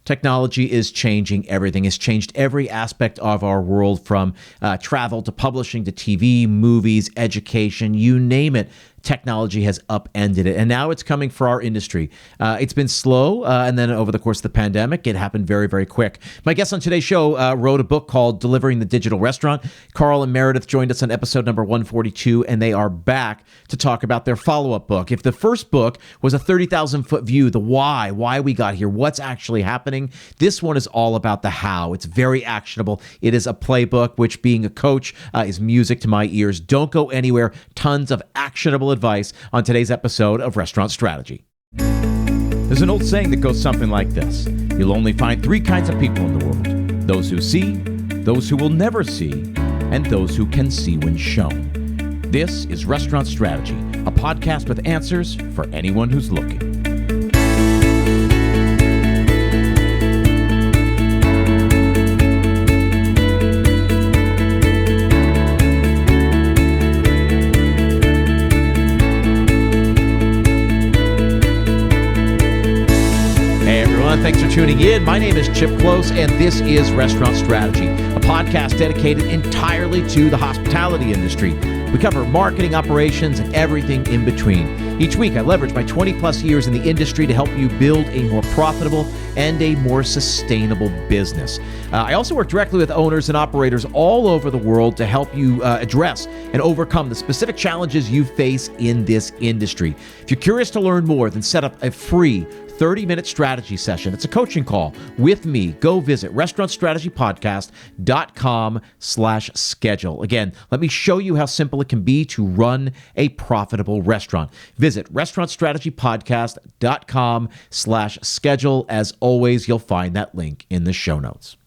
Technology is changing everything. It's changed every aspect of our world, from travel to publishing to TV, movies, education, you name it. Technology has upended it, and now it's coming for our industry. It's been slow, and then over the course of the pandemic, it happened very, very quick. My guest on today's show wrote a book called Delivering the Digital Restaurant. Carl and Meredith joined us on episode number 142, and they are back to talk about their follow-up book. If the first book was a 30,000-foot view, the why we got here, what's actually happening, this one is all about the how. It's very actionable. It is a playbook, which, being a coach, is music to my ears. Don't go anywhere. Tons of actionable advice on today's episode of Restaurant Strategy. There's an old saying that goes something like this: you'll only find three kinds of people in the world: those who see, those who will never see, and those who can see when shown. This is Restaurant Strategy, a podcast with answers for anyone who's looking. Thanks for tuning in. My name is Chip Close, and this is Restaurant Strategy, a podcast dedicated entirely to the hospitality industry. We cover marketing, operations, and everything in between. Each week, I leverage my 20-plus years in the industry to help you build a more profitable and a more sustainable business. I also work directly with owners and operators all over the world to help you address and overcome the specific challenges you face in this industry. If you're curious to learn more, then set up a free 30-minute strategy session. It's a coaching call with me. Go visit restaurantstrategypodcast.com/schedule. Again, let me show you how simple it can be to run a profitable restaurant. Visit restaurantstrategypodcast.com/schedule. As always, you'll find that link in the show notes.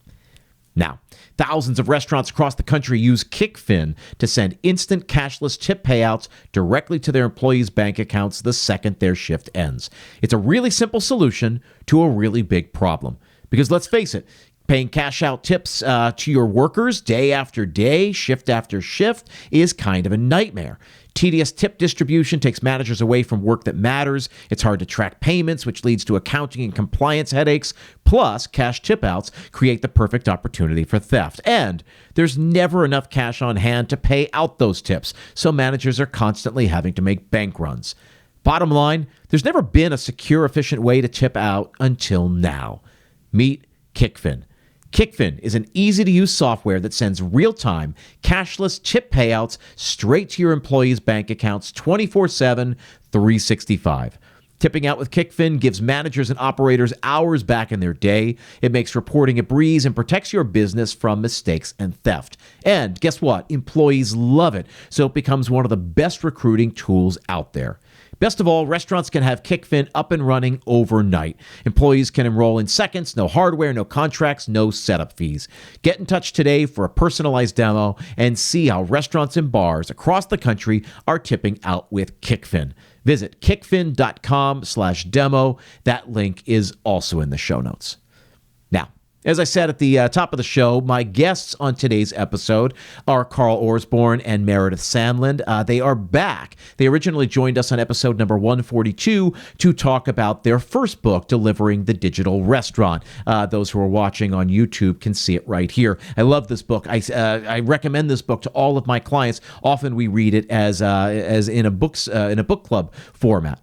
Now, thousands of restaurants across the country use Kickfin to send instant cashless tip payouts directly to their employees' bank accounts the second their shift ends. It's a really simple solution to a really big problem. Because let's face it, paying cash out tips to your workers day after day, shift after shift, is kind of a nightmare. Tedious tip distribution takes managers away from work that matters. It's hard to track payments, which leads to accounting and compliance headaches. Plus, cash tip outs create the perfect opportunity for theft. And there's never enough cash on hand to pay out those tips, so managers are constantly having to make bank runs. Bottom line, there's never been a secure, efficient way to tip out until now. Meet Kickfin. Kickfin is an easy-to-use software that sends real-time, cashless tip payouts straight to your employees' bank accounts 24/7, 365. Tipping out with Kickfin gives managers and operators hours back in their day. It makes reporting a breeze and protects your business from mistakes and theft. And guess what? Employees love it, so it becomes one of the best recruiting tools out there. Best of all, restaurants can have Kickfin up and running overnight. Employees can enroll in seconds, no hardware, no contracts, no setup fees. Get in touch today for a personalized demo and see how restaurants and bars across the country are tipping out with Kickfin. Visit kickfin.com/demo. That link is also in the show notes. Now, as I said at the top of the show, my guests on today's episode are Carl Orsbourn and Meredith Sandland. They are back. They originally joined us on episode number 142 to talk about their first book, Delivering the Digital Restaurant. Those who are watching on YouTube can see it right here. I love this book. I recommend this book to all of my clients. Often we read it as in a book club format.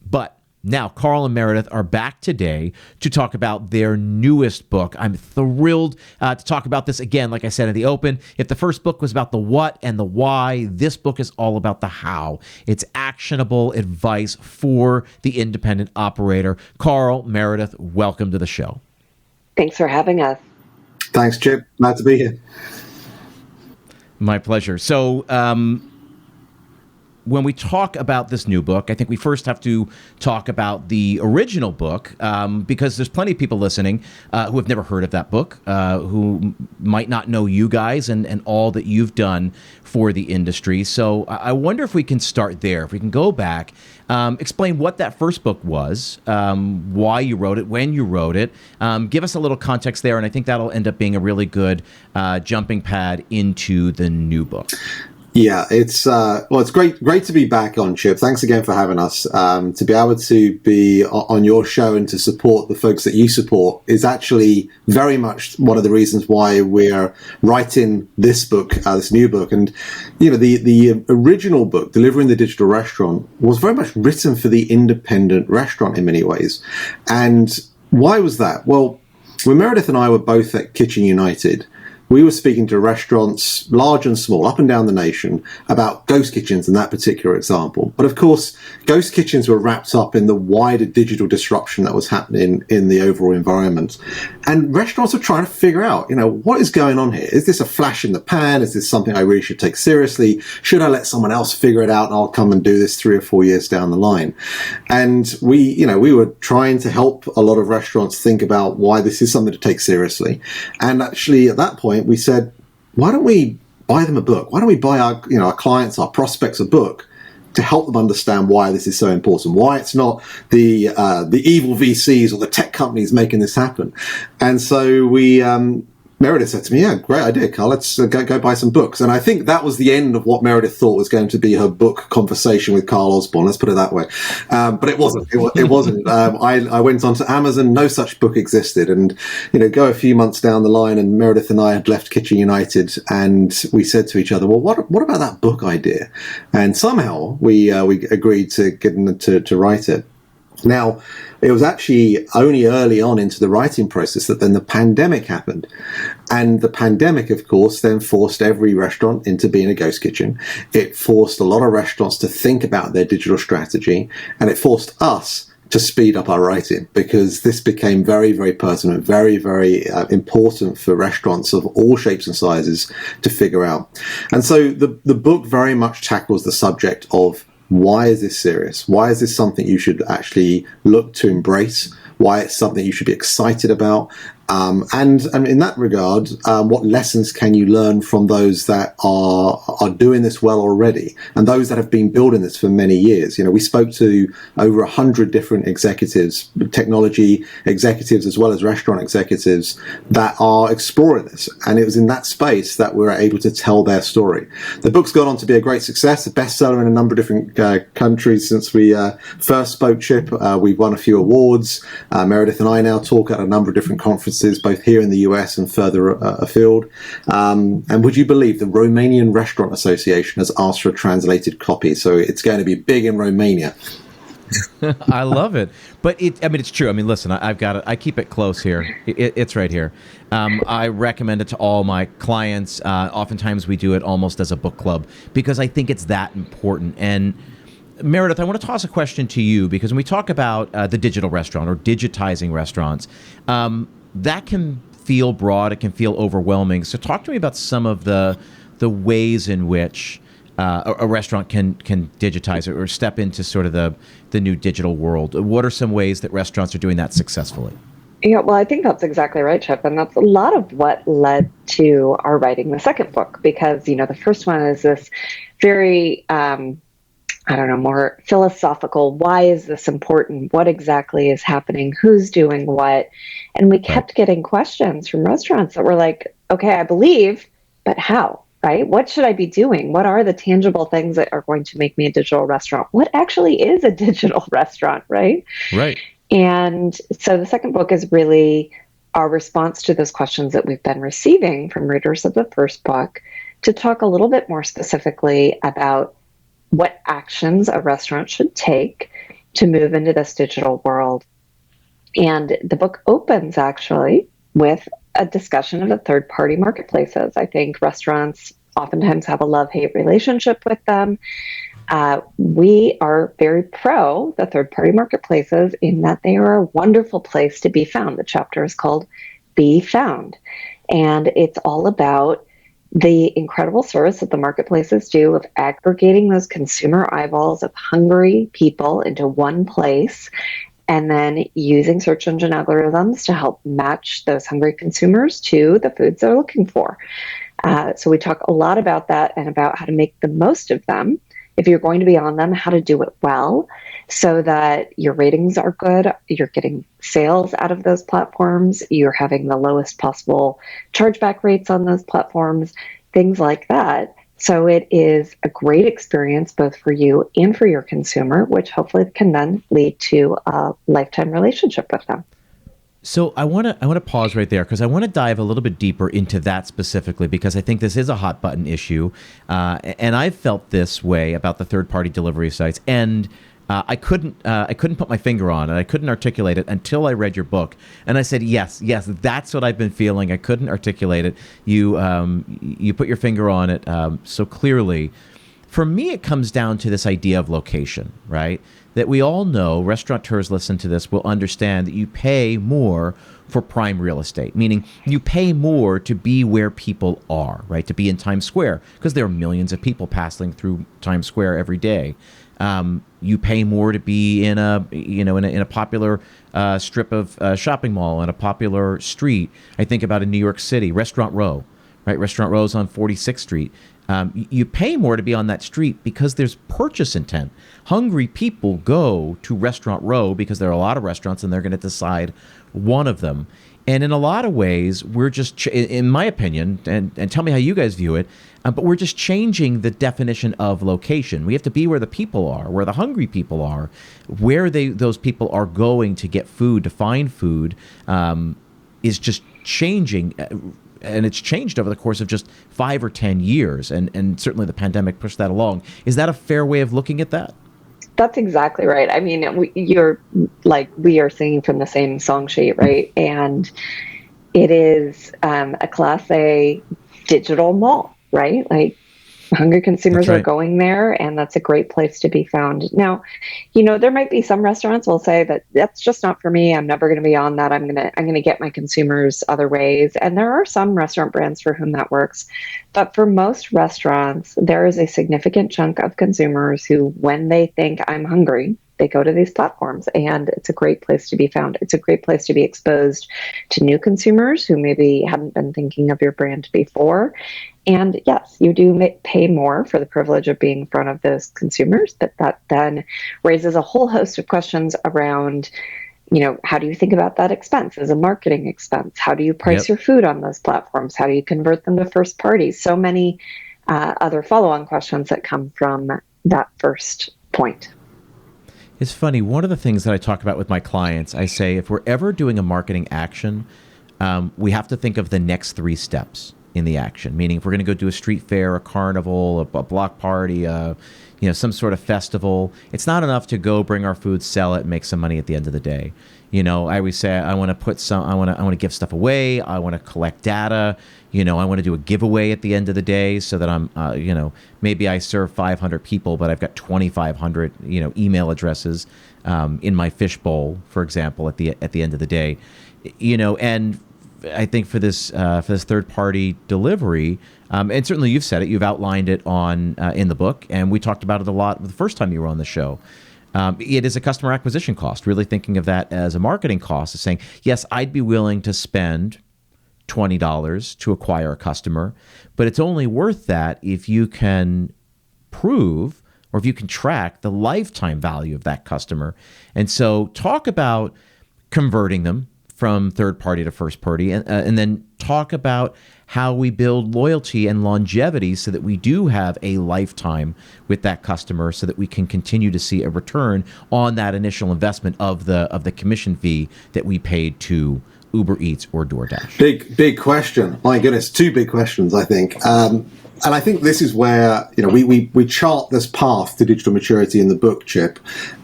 But now, Carl and Meredith are back today to talk about their newest book. I'm thrilled to talk about this again, like I said in the open. If the first book was about the what and the why, this book is all about the how. It's actionable advice for the independent operator. Carl, Meredith, welcome to the show. Thanks for having us. Thanks, Chip. Glad to be here. My pleasure. So, when we talk about this new book, I think we first have to talk about the original book, because there's plenty of people listening who have never heard of that book, who might not know you guys and all that you've done for the industry. So I wonder if we can start there. If we can go back, explain what that first book was, why you wrote it, when you wrote it. Give us a little context there, and I think that'll end up being a really good jumping pad into the new book. Yeah, it's it's great to be back on, Chip. Thanks again for having us. To be able to be on your show and to support the folks that you support is actually very much one of the reasons why we're writing this book, this new book. And the original book, Delivering the Digital Restaurant, was very much written for the independent restaurant in many ways. And why was that? Well, when Meredith and I were both at Kitchen United, we were speaking to restaurants, large and small, up and down the nation, about ghost kitchens in that particular example. But of course, ghost kitchens were wrapped up in the wider digital disruption that was happening in the overall environment. And restaurants are trying to figure out, what is going on here? Is this a flash in the pan? Is this something I really should take seriously? Should I let someone else figure it out and I'll come and do this 3 or 4 years down the line? And we were trying to help a lot of restaurants think about why this is something to take seriously. And actually, at that point, we said, why don't we buy them a book? Why don't we buy our clients, our prospects a book to help them understand why this is so important, why it's not the evil VCs or the tech companies making this happen. And so Meredith said to me, yeah, great idea, Carl, let's go buy some books. And I think that was the end of what Meredith thought was going to be her book conversation with Carl Orsbourn, let's put it that way. But it wasn't. It wasn't. I went onto Amazon, no such book existed. And, go a few months down the line and Meredith and I had left Kitchen United and we said to each other, well, what about that book idea? And somehow we agreed to get to write it. Now, it was actually only early on into the writing process that then the pandemic happened. And the pandemic, of course, then forced every restaurant into being a ghost kitchen. It forced a lot of restaurants to think about their digital strategy. And it forced us to speed up our writing because this became very, very pertinent, very, very important for restaurants of all shapes and sizes to figure out. And so the book very much tackles the subject of why is this serious? Why is this something you should actually look to embrace? Why it's something you should be excited about? And in that regard, what lessons can you learn from those that are doing this well already and those that have been building this for many years? We spoke to over 100 different executives, technology executives, as well as restaurant executives that are exploring this. And it was in that space that we were able to tell their story. The book's gone on to be a great success, a bestseller in a number of different countries since we first spoke, Chip. We've won a few awards. Meredith and I now talk at a number of different conferences, both here in the US and further afield. And would you believe the Romanian Restaurant Association has asked for a translated copy? So it's going to be big in Romania. I love it. But it's true. Listen, I've got it. I keep it close here. It's right here. I recommend it to all my clients. Oftentimes we do it almost as a book club because I think it's that important. And Meredith, I want to toss a question to you because when we talk about the digital restaurant or digitizing restaurants, that can feel broad. It can feel overwhelming. So talk to me about some of the ways in which a restaurant can digitize it or step into sort of the new digital world. What are some ways that restaurants are doing that successfully? Yeah, well, I think that's exactly right, Chip. And that's a lot of what led to our writing the second book, because, the first one is this very, more philosophical. Why is this important? What exactly is happening? Who's doing what? And we kept getting questions from restaurants that were like, okay, I believe, but how? Right? What should I be doing? What are the tangible things that are going to make me a digital restaurant? What actually is a digital restaurant, right? Right. And so the second book is really our response to those questions that we've been receiving from readers of the first book to talk a little bit more specifically about what actions a restaurant should take to move into this digital world. And the book opens actually with a discussion of the third-party marketplaces. I think restaurants oftentimes have a love-hate relationship with them. We are very pro the third-party marketplaces in that they are a wonderful place to be found. The chapter is called Be Found. And it's all about the incredible service that the marketplaces do of aggregating those consumer eyeballs of hungry people into one place and then using search engine algorithms to help match those hungry consumers to the foods they're looking for. So we talk a lot about that and about how to make the most of them. If you're going to be on them, how to do it well so that your ratings are good, you're getting sales out of those platforms, you're having the lowest possible chargeback rates on those platforms, things like that. So it is a great experience both for you and for your consumer, which hopefully can then lead to a lifetime relationship with them. So I want to pause right there because I want to dive a little bit deeper into that specifically, because I think this is a hot button issue, and I've felt this way about the third party delivery sites, and I couldn't put my finger on it. I couldn't articulate it until I read your book, and I said, yes, that's what I've been feeling. I couldn't articulate it. You put your finger on it so clearly. For me, it comes down to this idea of location, right? That we all know, restaurateurs listen to this will understand that you pay more for prime real estate, meaning you pay more to be where people are, right? To be in Times Square, because there are millions of people passing through Times Square every day. You pay more to be in a popular strip of shopping mall, in a popular street. I think about in New York City, Restaurant Row, right? Restaurant Row is on 46th Street. You pay more to be on that street because there's purchase intent. Hungry people go to Restaurant Row because there are a lot of restaurants and they're going to decide one of them. And in a lot of ways, we're just, in my opinion, and tell me how you guys view it, but we're just changing the definition of location. We have to be where the people are, where the hungry people are, where those people are going to get food, to find food, is just changing. And it's changed over the course of just 5 or 10 years. And certainly the pandemic pushed that along. Is that a fair way of looking at that? That's exactly right. I mean, we are singing from the same song sheet, right? And it is a Class A digital mall, right? Like, hungry consumers are going there, and that's a great place to be found. Now, there might be some restaurants will say that that's just not for me. I'm never going to be on that. I'm going to get my consumers other ways. And there are some restaurant brands for whom that works. But for most restaurants, there is a significant chunk of consumers who, when they think I'm hungry, they go to these platforms, and it's a great place to be found. It's a great place to be exposed to new consumers who maybe haven't been thinking of your brand before. And yes, you do pay more for the privilege of being in front of those consumers, but that then raises a whole host of questions around, how do you think about that expense as a marketing expense? How do you price your food on those platforms? How do you convert them to first parties? So many other follow-on questions that come from that first point. It's funny. One of the things that I talk about with my clients, I say, if we're ever doing a marketing action, we have to think of the next 3 steps in the action. Meaning, if we're going to go do a street fair, a carnival, a block party, some sort of festival, it's not enough to go bring our food, sell it, and make some money at the end of the day. I always say I want to give stuff away. I want to collect data. I want to do a giveaway at the end of the day so that I'm, maybe I serve 500 people, but I've got 2,500, email addresses in my fishbowl, for example, at the end of the day, and I think for this third party delivery, and certainly you've said it, you've outlined it in the book, and we talked about it a lot the first time you were on the show. It is a customer acquisition cost. Really thinking of that as a marketing cost, is saying, yes, I'd be willing to spend $20 to acquire a customer, but it's only worth that if you can prove or if you can track the lifetime value of that customer. And so talk about converting them from third party to first party, and then talk about how we build loyalty and longevity so that we do have a lifetime with that customer, so that we can continue to see a return on that initial investment of the commission fee that we paid to Uber Eats or DoorDash. Big question. My goodness, 2 big questions, I think. And I think this is where, we chart this path to digital maturity in the book, Chip.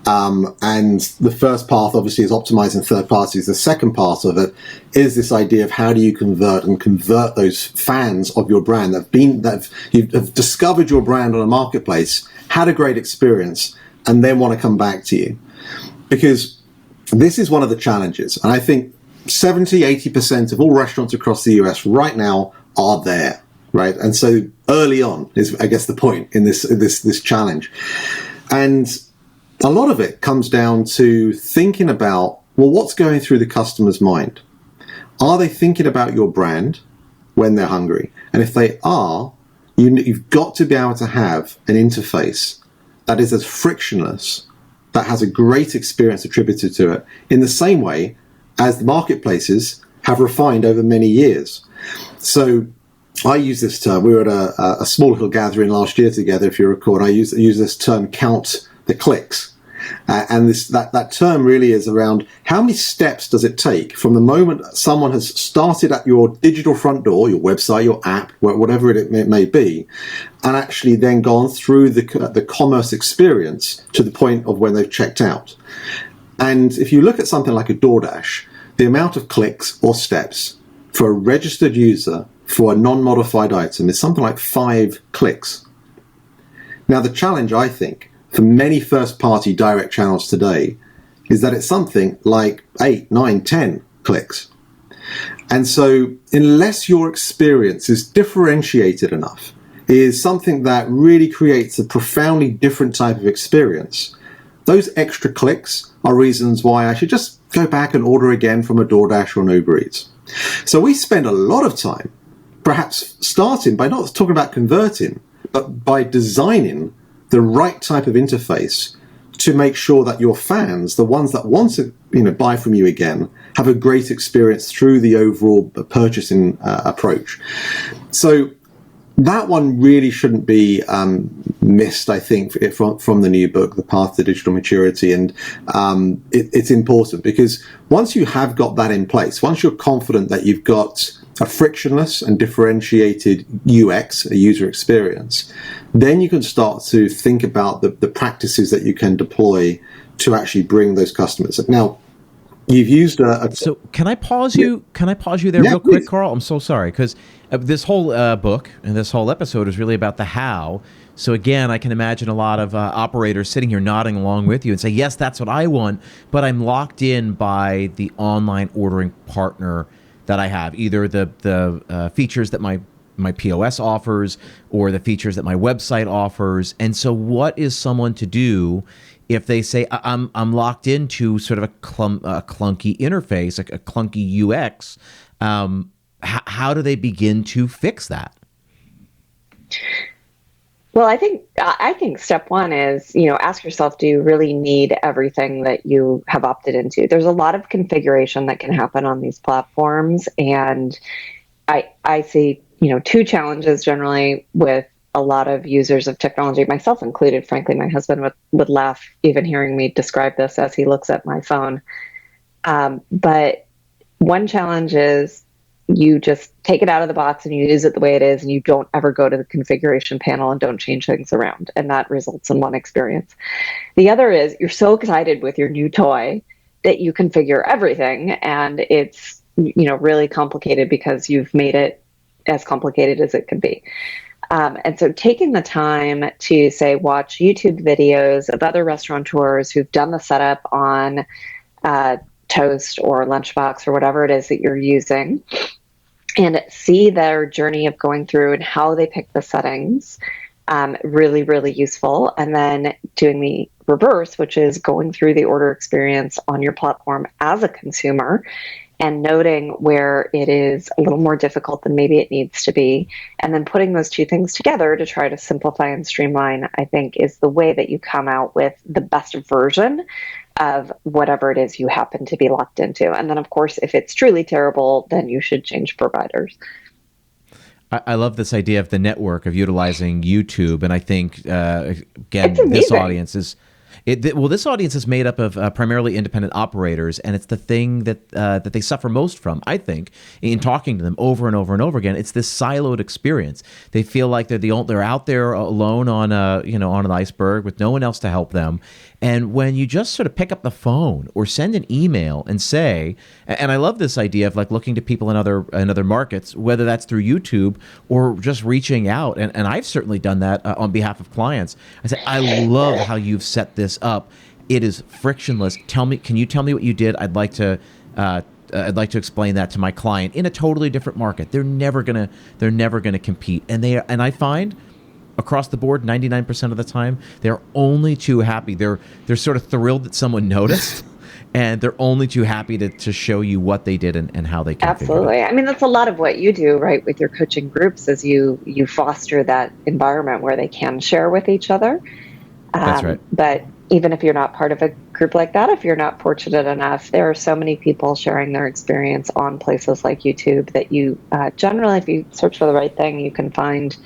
And the first path, obviously, is optimizing third parties. The second part of it is this idea of how do you convert those fans of your brand that have discovered your brand on a marketplace, had a great experience, and then want to come back to you. Because this is one of the challenges. And I think 70-80% of all restaurants across the US right now are there. Right. And so early on is, I guess, the point in this challenge. And a lot of it comes down to thinking about, well, what's going through the customer's mind? Are they thinking about your brand when they're hungry? And if they are, you've got to be able to have an interface that is as frictionless, that has a great experience attributed to it, in the same way as the marketplaces have refined over many years. So I use this term. We were at a small little gathering last year together, if you recall, and I use this term, count the clicks. And that term really is around how many steps does it take from the moment someone has started at your digital front door, your website, your app, whatever it may be, and actually then gone through the commerce experience to the point of when they've checked out. And if you look at something like a DoorDash, the amount of clicks or steps for a registered user for a non-modified item is something like 5 clicks. Now, the challenge, I think, for many first-party direct channels today is that it's something like 8, 9, 10 clicks. And so unless your experience is differentiated enough, is something that really creates a profoundly different type of experience, those extra clicks are reasons why I should just go back and order again from a DoorDash or an Uber Eats. So we spend a lot of time perhaps starting by not talking about converting, but by designing the right type of interface to make sure that your fans, the ones that want to buy from you again, have a great experience through the overall purchasing approach. So that one really shouldn't be missed, I think, from the new book, The Path to Digital Maturity. And it's important because once you have got that in place, once you're confident that you've got a frictionless and differentiated UX, a user experience, then you can start to think about the practices that you can deploy to actually bring those customers. Now, you've used So can I pause you? Can I pause you there real quick, Carl? I'm so sorry, because this whole book and this whole episode is really about the how. So again, I can imagine a lot of operators sitting here nodding along with you and say, yes, that's what I want, but I'm locked in by the online ordering partner that I have, either the features that my POS offers or the features that my website offers. And so what is someone to do if they say, I'm locked into sort of a clunky interface, a clunky UX? How do they begin to fix that? Well, I think step one is, ask yourself, do you really need everything that you have opted into? There's a lot of configuration that can happen on these platforms. And I see, 2 challenges generally with a lot of users of technology, myself included. Frankly, my husband would laugh even hearing me describe this as he looks at my phone. But one challenge is you just take it out of the box and you use it the way it is, and you don't ever go to the configuration panel and don't change things around. And that results in one experience. The other is you're so excited with your new toy that you configure everything, and it's, really complicated because you've made it as complicated as it can be. And so taking the time to say, watch YouTube videos of other restaurateurs who've done the setup on Toast or Lunchbox or whatever it is that you're using, and see their journey of going through and how they pick the settings, really, really useful. And then doing the reverse, which is going through the order experience on your platform as a consumer and noting where it is a little more difficult than maybe it needs to be. And then putting those 2 things together to try to simplify and streamline, I think, is the way that you come out with the best version of whatever it is you happen to be locked into. And then, of course, if it's truly terrible, then you should change providers. I love this idea of the network of utilizing YouTube. And I think, again, this audience is... this audience is made up of primarily independent operators, and it's the thing that they suffer most from, I think, in talking to them over and over and over again. It's this siloed experience. They feel like they're out there alone on on an iceberg with no one else to help them. And when you just sort of pick up the phone or send an email and say, and I love this idea of like looking to people in other markets, whether that's through YouTube or just reaching out, and I've certainly done that on behalf of clients. I say, I love how you've set this up. It is frictionless. Can you tell me what you did? I'd like to explain that to my client in a totally different market. They're never gonna compete, and I find across the board, 99% of the time, they're only too happy. They're sort of thrilled that someone noticed, and they're only too happy to show you what they did and how they configured Absolutely. it. I mean, that's a lot of what you do, right, with your coaching groups, is you foster that environment where they can share with each other. That's right. But even if you're not part of a group like that, if you're not fortunate enough, there are so many people sharing their experience on places like YouTube that you generally, if you search for the right thing, you can find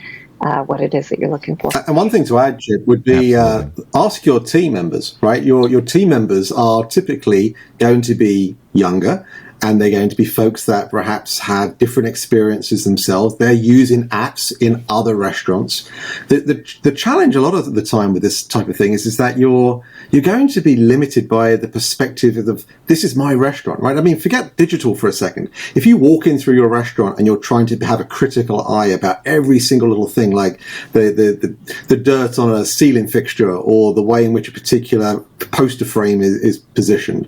what it is that you're looking for. And one thing to add, Chip, would be ask your team members, right? Your team members are typically going to be younger, and they're going to be folks that perhaps have different experiences themselves. They're using apps in other restaurants. The challenge a lot of the time with this type of thing is that you're going to be limited by the perspective of this is my restaurant, right? I mean, forget digital for a second. If you walk in through your restaurant and you're trying to have a critical eye about every single little thing, like the dirt on a ceiling fixture or the way in which a particular poster frame is positioned,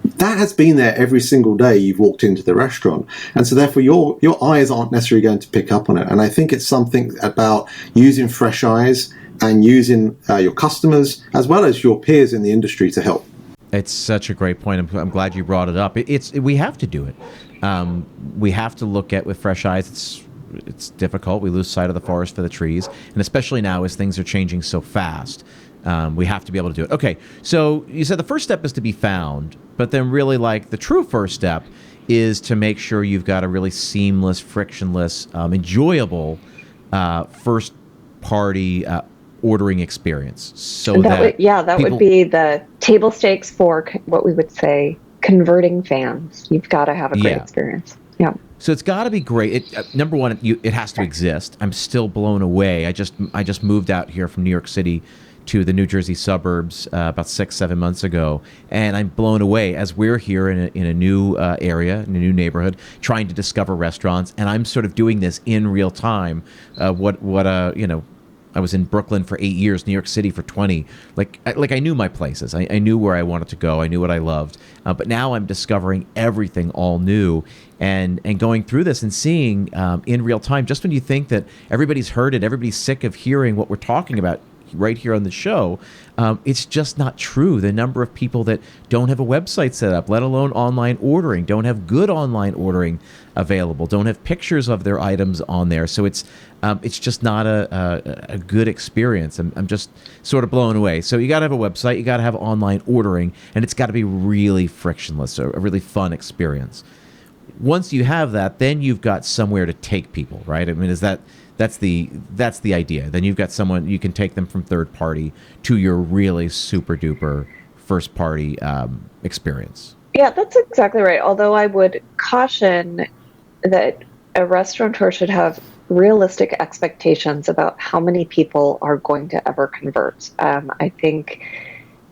that has been there every single day you've walked into the restaurant, and so therefore your eyes aren't necessarily going to pick up on it. And I think it's something about using fresh eyes and using your customers as well as your peers in the industry to help. It's such a great point. I'm glad you brought it up. We have to do it. We have to look at with fresh eyes. It's difficult. We lose sight of the forest for the trees, and especially now as things are changing so fast. We have to be able to do it. Okay, so you said the first step is to be found, but then really like the true first step is to make sure you've got a really seamless, frictionless, enjoyable first-party ordering experience. So that would be the table stakes for what we would say converting fans. You've got to have a great experience. Yeah. So it's got to be great. Number one, it has to exist. I'm still blown away. I just moved out here from New York City to the New Jersey suburbs about 6-7 months ago, and I'm blown away as we're here in a new area, in a new neighborhood, trying to discover restaurants, and I'm sort of doing this in real time. I was in Brooklyn for 8 years, New York City for 20. I knew my places. I knew where I wanted to go. I knew what I loved. But now I'm discovering everything all new and going through this and seeing in real time, just when you think that everybody's heard it, everybody's sick of hearing what we're talking about right here on the show, it's just not true. The number of people that don't have a website set up, let alone online ordering, don't have good online ordering available, don't have pictures of their items on there. So it's just not a good experience. I'm just sort of blown away. So you got to have a website, you got to have online ordering, and it's got to be really frictionless, a really fun experience. Once you have that, then you've got somewhere to take people, right? I mean, that's the idea. Then you've got someone, you can take them from third party to your really super duper first party experience. Yeah, that's exactly right. Although I would caution that a restaurateur should have realistic expectations about how many people are going to ever convert. I think,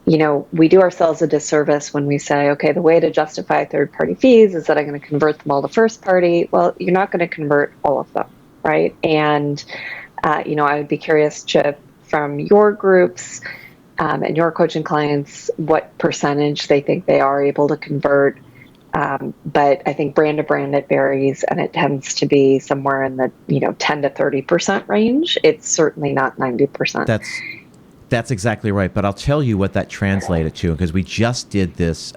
we do ourselves a disservice when we say, okay, the way to justify third-party fees is that I'm going to convert them all to first party. Well, you're not going to convert all of them, right? And, I would be curious, Chip, from your groups and your coaching clients, what percentage they think they are able to convert. But I think brand to brand, it varies, and it tends to be somewhere in the 10 to 30% range. It's certainly not 90%. That's exactly right. But I'll tell you what that translated to, because we just did this.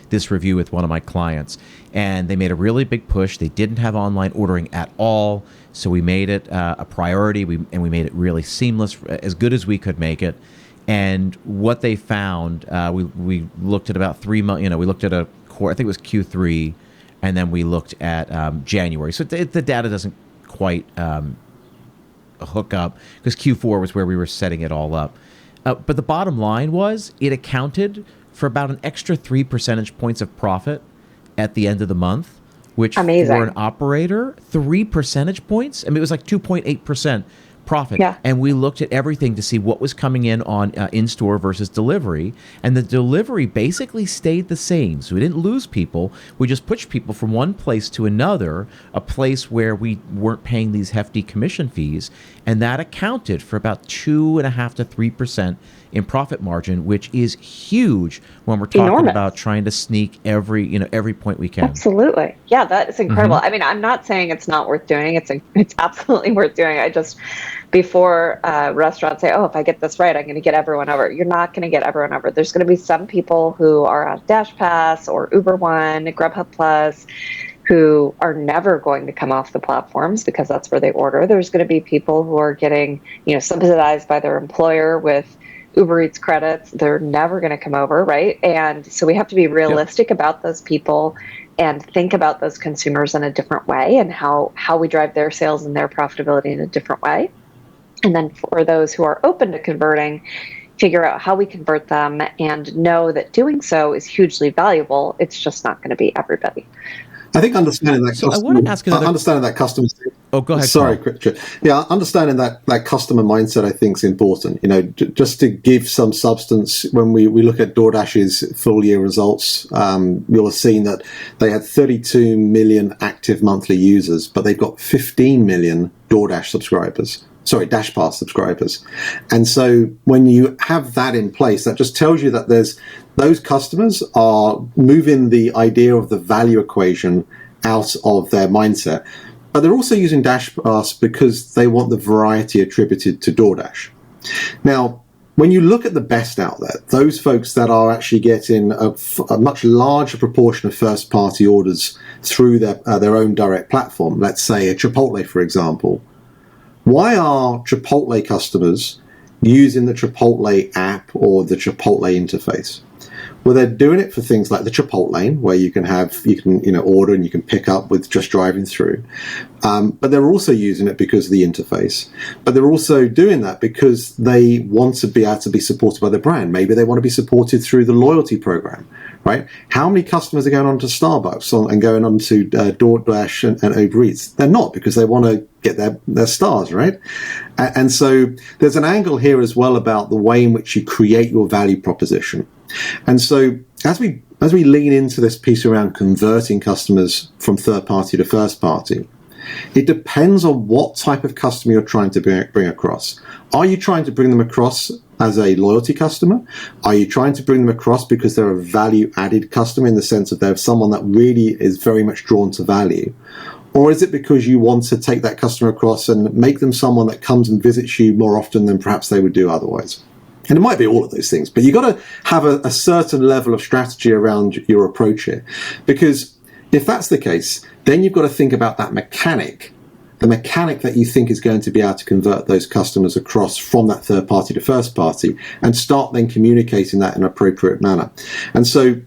This review with one of my clients, and they made a really big push. They didn't have online ordering at all, so we made it a priority. We made it really seamless, as good as we could make it. And what they found, we looked at about 3 months. We looked at I think it was Q3, and then we looked at January. So the data doesn't quite hook up, because Q4 was where we were setting it all up. But the bottom line was it accounted for about an extra 3 percentage points of profit at the end of the month, which Amazing. For an operator, 3 percentage points. I mean, it was like 2.8% profit. Yeah. And we looked at everything to see what was coming in on in-store versus delivery. And the delivery basically stayed the same. So we didn't lose people. We just pushed people from one place to another, a place where we weren't paying these hefty commission fees. And that accounted for about 2.5% to 3% in profit margin, which is huge when we're talking Enormous. About trying to sneak every point we can. Absolutely. Yeah, that is incredible. Mm-hmm. I mean, I'm not saying it's not worth doing. It's absolutely worth doing. I just, before restaurants say, oh, if I get this right, I'm going to get everyone over. You're not going to get everyone over. There's going to be some people who are on Dash Pass or Uber One, Grubhub Plus, who are never going to come off the platforms because that's where they order. There's going to be people who are getting, subsidized by their employer with Uber Eats credits, they're never going to come over, right? And so we have to be realistic about those people and think about those consumers in a different way, and how we drive their sales and their profitability in a different way. And then for those who are open to converting, figure out how we convert them and know that doing so is hugely valuable. It's just not going to be everybody. I think understanding that. So I want to ask another. Understanding that customer. Oh, go ahead. Sorry, Richard. Yeah, understanding that customer mindset, I think, is important. You know, just to give some substance, when we look at DoorDash's full year results, you'll have seen that they had 32 million active monthly users, but they've got 15 million DoorDash subscribers. Sorry, DashPass subscribers. And so when you have that in place, that just tells you that those customers are moving the idea of the value equation out of their mindset. But they're also using DashPass because they want the variety attributed to DoorDash. Now, when you look at the best out there, those folks that are actually getting a much larger proportion of first-party orders through their own direct platform, let's say a Chipotle, for example, why are Chipotle customers using the Chipotle app or the Chipotle interface? Well, they're doing it for things like the Chipotle lane, where you can order and you can pick up with just driving through. But they're also using it because of the interface. But they're also doing that because they want to be able to be supported by the brand. Maybe they want to be supported through the loyalty program, right? How many customers are going on to Starbucks and going on to DoorDash and Uber Eats? They're not, because they want to get their stars, right? And so there's an angle here as well about the way in which you create your value proposition. And so as we lean into this piece around converting customers from third party to first party, it depends on what type of customer you're trying to bring across. Are you trying to bring them across as a loyalty customer? Are you trying to bring them across because they're a value added customer, in the sense that they're someone that really is very much drawn to value? Or is it because you want to take that customer across and make them someone that comes and visits you more often than perhaps they would do otherwise? And it might be all of those things, but you've got to have a certain level of strategy around your approach here. Because if that's the case, then you've got to think about that mechanic, the mechanic that you think is going to be able to convert those customers across from that third party to first party, and start then communicating that in an appropriate manner. And so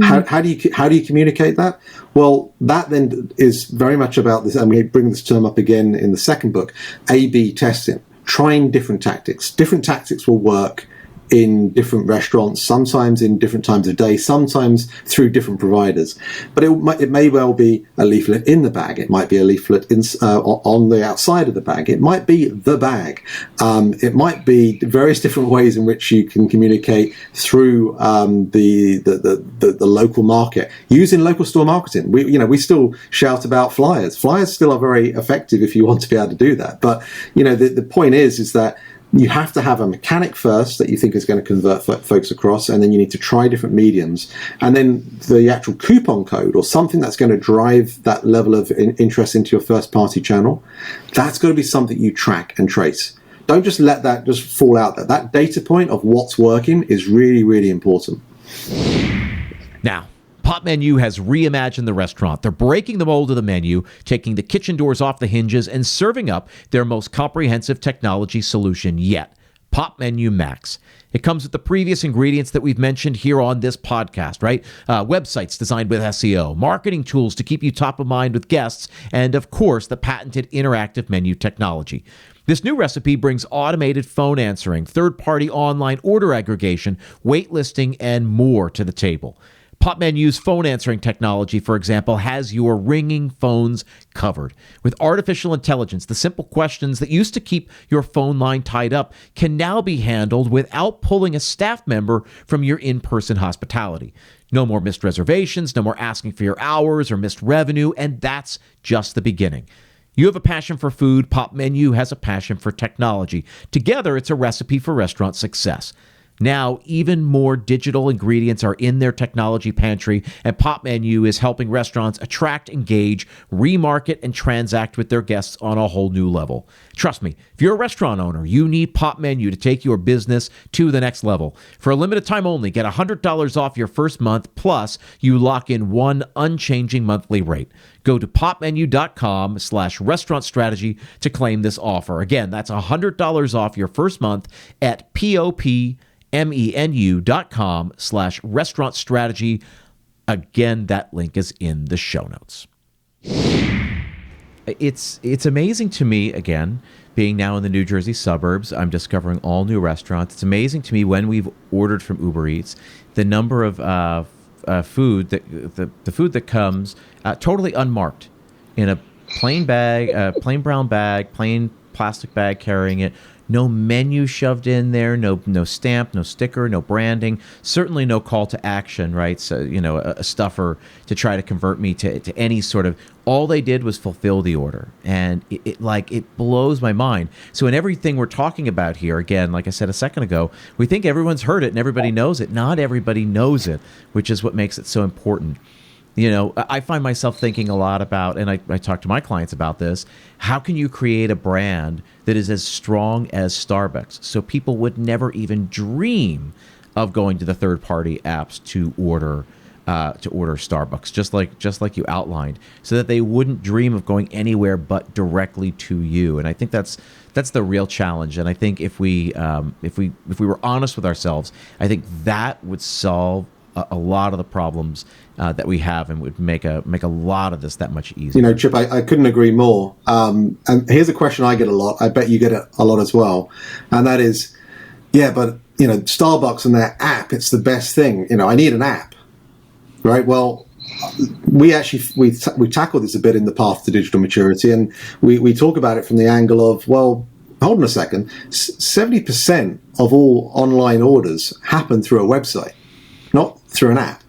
how do you communicate that? Well, that then is very much about this, and we bring this term up again in the second book, A/B testing. Trying different tactics. Different tactics will work in different restaurants, sometimes in different times of day, sometimes through different providers. But it may well be a leaflet in the bag. It might be a leaflet on the outside of the bag. It might be the bag. It might be various different ways in which you can communicate through the local market, using local store marketing. We still shout about flyers. Flyers still are very effective if you want to be able to do that. But the point is that you have to have a mechanic first that you think is going to convert folks across, and then you need to try different mediums. And then the actual coupon code, or something that's going to drive that level of interest into your first party channel, that's got to be something you track and trace. Don't just let that just fall out there. That data point of what's working is really, really important. Now, POPMENU has reimagined the restaurant. They're breaking the mold of the menu, taking the kitchen doors off the hinges, and serving up their most comprehensive technology solution yet, POPMENU Max. It comes with the previous ingredients that we've mentioned here on this podcast, right? Websites designed with SEO, marketing tools to keep you top of mind with guests, and of course, the patented interactive menu technology. This new recipe brings automated phone answering, third-party online order aggregation, waitlisting, and more to the table. POPMENU's phone answering technology, for example, has your ringing phones covered. With artificial intelligence, the simple questions that used to keep your phone line tied up can now be handled without pulling a staff member from your in-person hospitality. No more missed reservations, no more asking for your hours or missed revenue, and that's just the beginning. You have a passion for food, POPMENU has a passion for technology. Together, it's a recipe for restaurant success. Now, even more digital ingredients are in their technology pantry, and POPMENU is helping restaurants attract, engage, remarket, and transact with their guests on a whole new level. Trust me, if you're a restaurant owner, you need POPMENU to take your business to the next level. For a limited time only, get $100 off your first month, plus you lock in one unchanging monthly rate. Go to popmenu.com/restaurant strategy to claim this offer. Again, that's $100 off your first month at popmenu.com/restaurant strategy. Again, that link is in the show notes. It's amazing to me, again, being now in the New Jersey suburbs, I'm discovering all new restaurants. It's amazing to me when we've ordered from Uber Eats, the number of food that comes totally unmarked in a plain bag, plain brown bag, plain plastic bag carrying it. No menu shoved in there, no stamp, no sticker, no branding, certainly no call to action, right? So, a stuffer to try to convert me to any sort of, all they did was fulfill the order. And it blows my mind. So in everything we're talking about here, again, like I said a second ago, we think everyone's heard it and everybody knows it. Not everybody knows it, which is what makes it so important. I find myself thinking a lot about, and I talk to my clients about this, how can you create a brand that is as strong as Starbucks so people would never even dream of going to the third-party apps to order Starbucks, just like you outlined, so that they wouldn't dream of going anywhere but directly to you. And I think that's the real challenge. And I think if we were honest with ourselves, I think that would solve a lot of the problems that we have, and would make a lot of this that much easier. Chip, I couldn't agree more. And here's a question I get a lot. I bet you get it a lot as well. And that is, but Starbucks and their app, it's the best thing. I need an app, right? Well, we tackled this a bit in the Path to Digital Maturity, and we talk about it from the angle of, well, hold on a second, 70% of all online orders happen through a website, not through an app.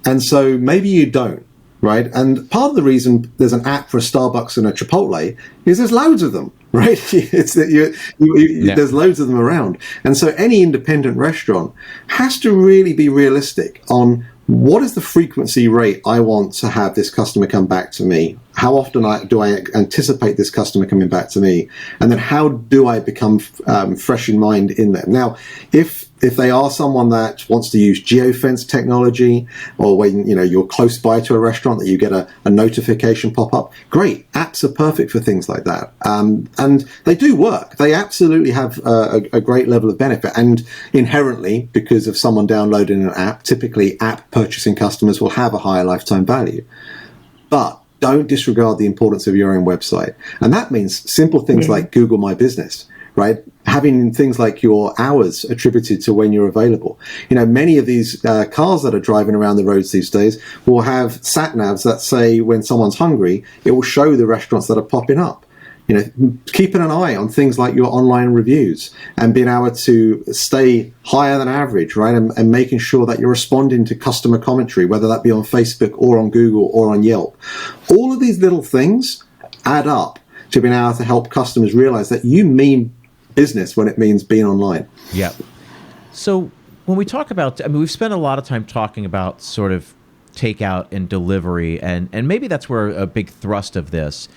And so maybe you don't, right? And part of the reason there's an app for a Starbucks and a Chipotle is there's loads of them, right? It's that there's loads of them around. And so any independent restaurant has to really be realistic on what is the frequency rate I want to have this customer come back to me? How often do I anticipate this customer coming back to me? And then how do I become fresh in mind in them? Now, if they are someone that wants to use geofence technology, or when you're close by to a restaurant that you get a notification pop up, great. Apps are perfect for things like that, and they do work. They absolutely have a great level of benefit, and inherently, because of someone downloading an app, typically app purchasing customers will have a higher lifetime value. But don't disregard the importance of your own website, and that means simple things like Google My Business. Right? Having things like your hours attributed to when you're available. Many of these cars that are driving around the roads these days will have sat navs that say when someone's hungry, it will show the restaurants that are popping up. Keeping an eye on things like your online reviews and being able to stay higher than average, right? And making sure that you're responding to customer commentary, whether that be on Facebook or on Google or on Yelp. All of these little things add up to being able to help customers realize that you mean business when it means being online. Yeah. So when we talk about, we've spent a lot of time talking about sort of takeout and delivery, and maybe that's where a big thrust of this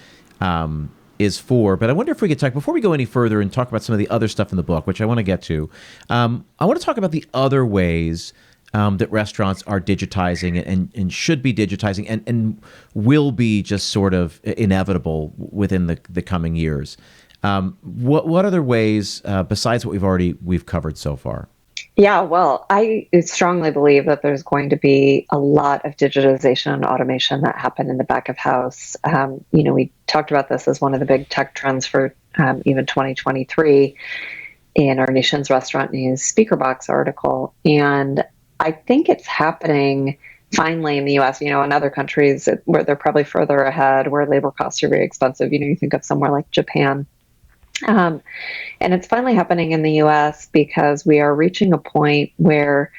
is for. But I wonder if we could talk, before we go any further and talk about some of the other stuff in the book, which I want to get to, I want to talk about the other ways that restaurants are digitizing and should be digitizing and will be just sort of inevitable within the coming years. What other ways besides what we've covered so far? Yeah, well, I strongly believe that there's going to be a lot of digitization and automation that happen in the back of house. We talked about this as one of the big tech trends for even 2023 in our Nation's Restaurant News Speaker Box article. And I think it's happening finally in the US, in other countries where they're probably further ahead, where labor costs are very expensive. You think of somewhere like Japan. And it's finally happening in the US because we are reaching a point where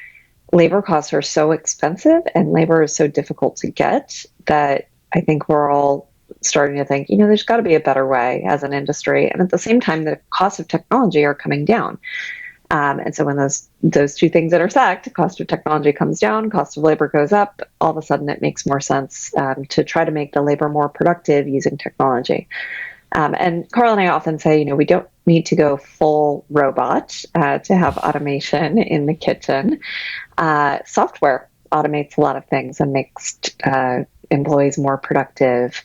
labor costs are so expensive and labor is so difficult to get that I think we're all starting to think, there's got to be a better way as an industry. And at the same time, the costs of technology are coming down. And so when those two things intersect, cost of technology comes down, cost of labor goes up, all of a sudden it makes more sense to try to make the labor more productive using technology. And Carl and I often say, we don't need to go full robot to have automation in the kitchen. Software automates a lot of things and makes employees more productive.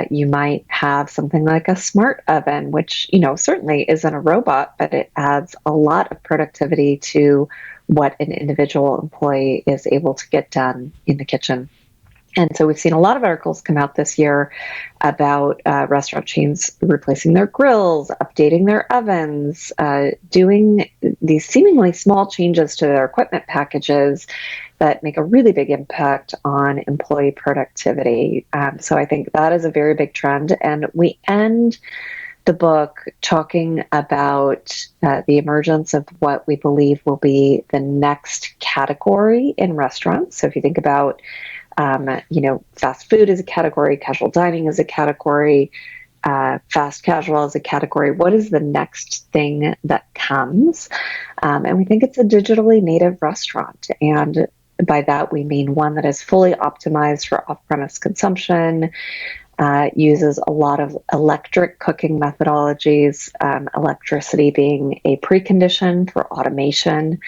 You might have something like a smart oven, which, certainly isn't a robot, but it adds a lot of productivity to what an individual employee is able to get done in the kitchen. And so we've seen a lot of articles come out this year about restaurant chains replacing their grills, updating their ovens, doing these seemingly small changes to their equipment packages that make a really big impact on employee productivity. So I think that is a very big trend. And we end the book talking about the emergence of what we believe will be the next category in restaurants. So if you think about fast food is a category, casual dining is a category, fast casual is a category. What is the next thing that comes? And we think it's a digitally native restaurant. And by that, we mean one that is fully optimized for off-premise consumption, uses a lot of electric cooking methodologies, electricity being a precondition for automation,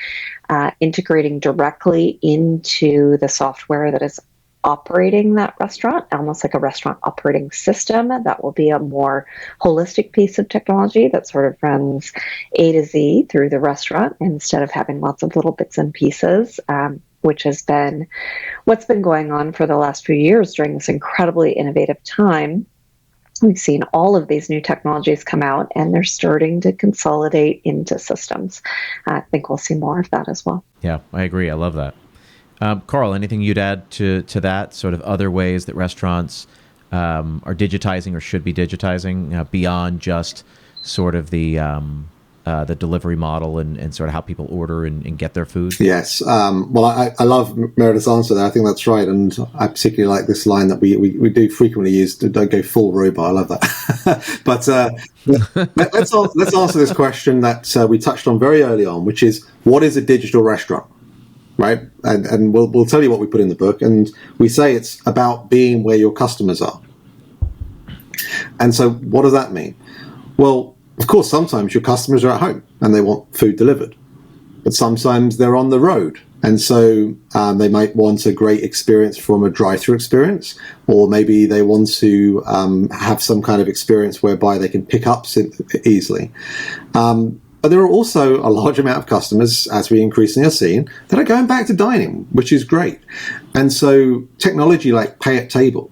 integrating directly into the software that is operating that restaurant, almost like a restaurant operating system. That will be a more holistic piece of technology that sort of runs A to Z through the restaurant instead of having lots of little bits and pieces, which has been what's been going on for the last few years during this incredibly innovative time. We've seen all of these new technologies come out, and they're starting to consolidate into systems. I think we'll see more of that as well. Yeah, I agree. I love that. Carl, anything you'd add to that, sort of other ways that restaurants are digitizing or should be digitizing beyond just sort of the delivery model and sort of how people order and get their food? Yes. Well, I love Meredith's answer there. I think that's right. And I particularly like this line that we do frequently use, don't go full robot. I love that. But let's answer this question that we touched on very early on, which is, what is a digital restaurant? Right? And we'll tell you what we put in the book. And we say it's about being where your customers are. And so what does that mean? Well, of course, sometimes your customers are at home and they want food delivered. But sometimes they're on the road. And so they might want a great experience from a drive-through experience, or maybe they want to have some kind of experience whereby they can pick up easily. But there are also a large amount of customers, as we increasingly are seeing, that are going back to dining, which is great. And so technology like pay at table,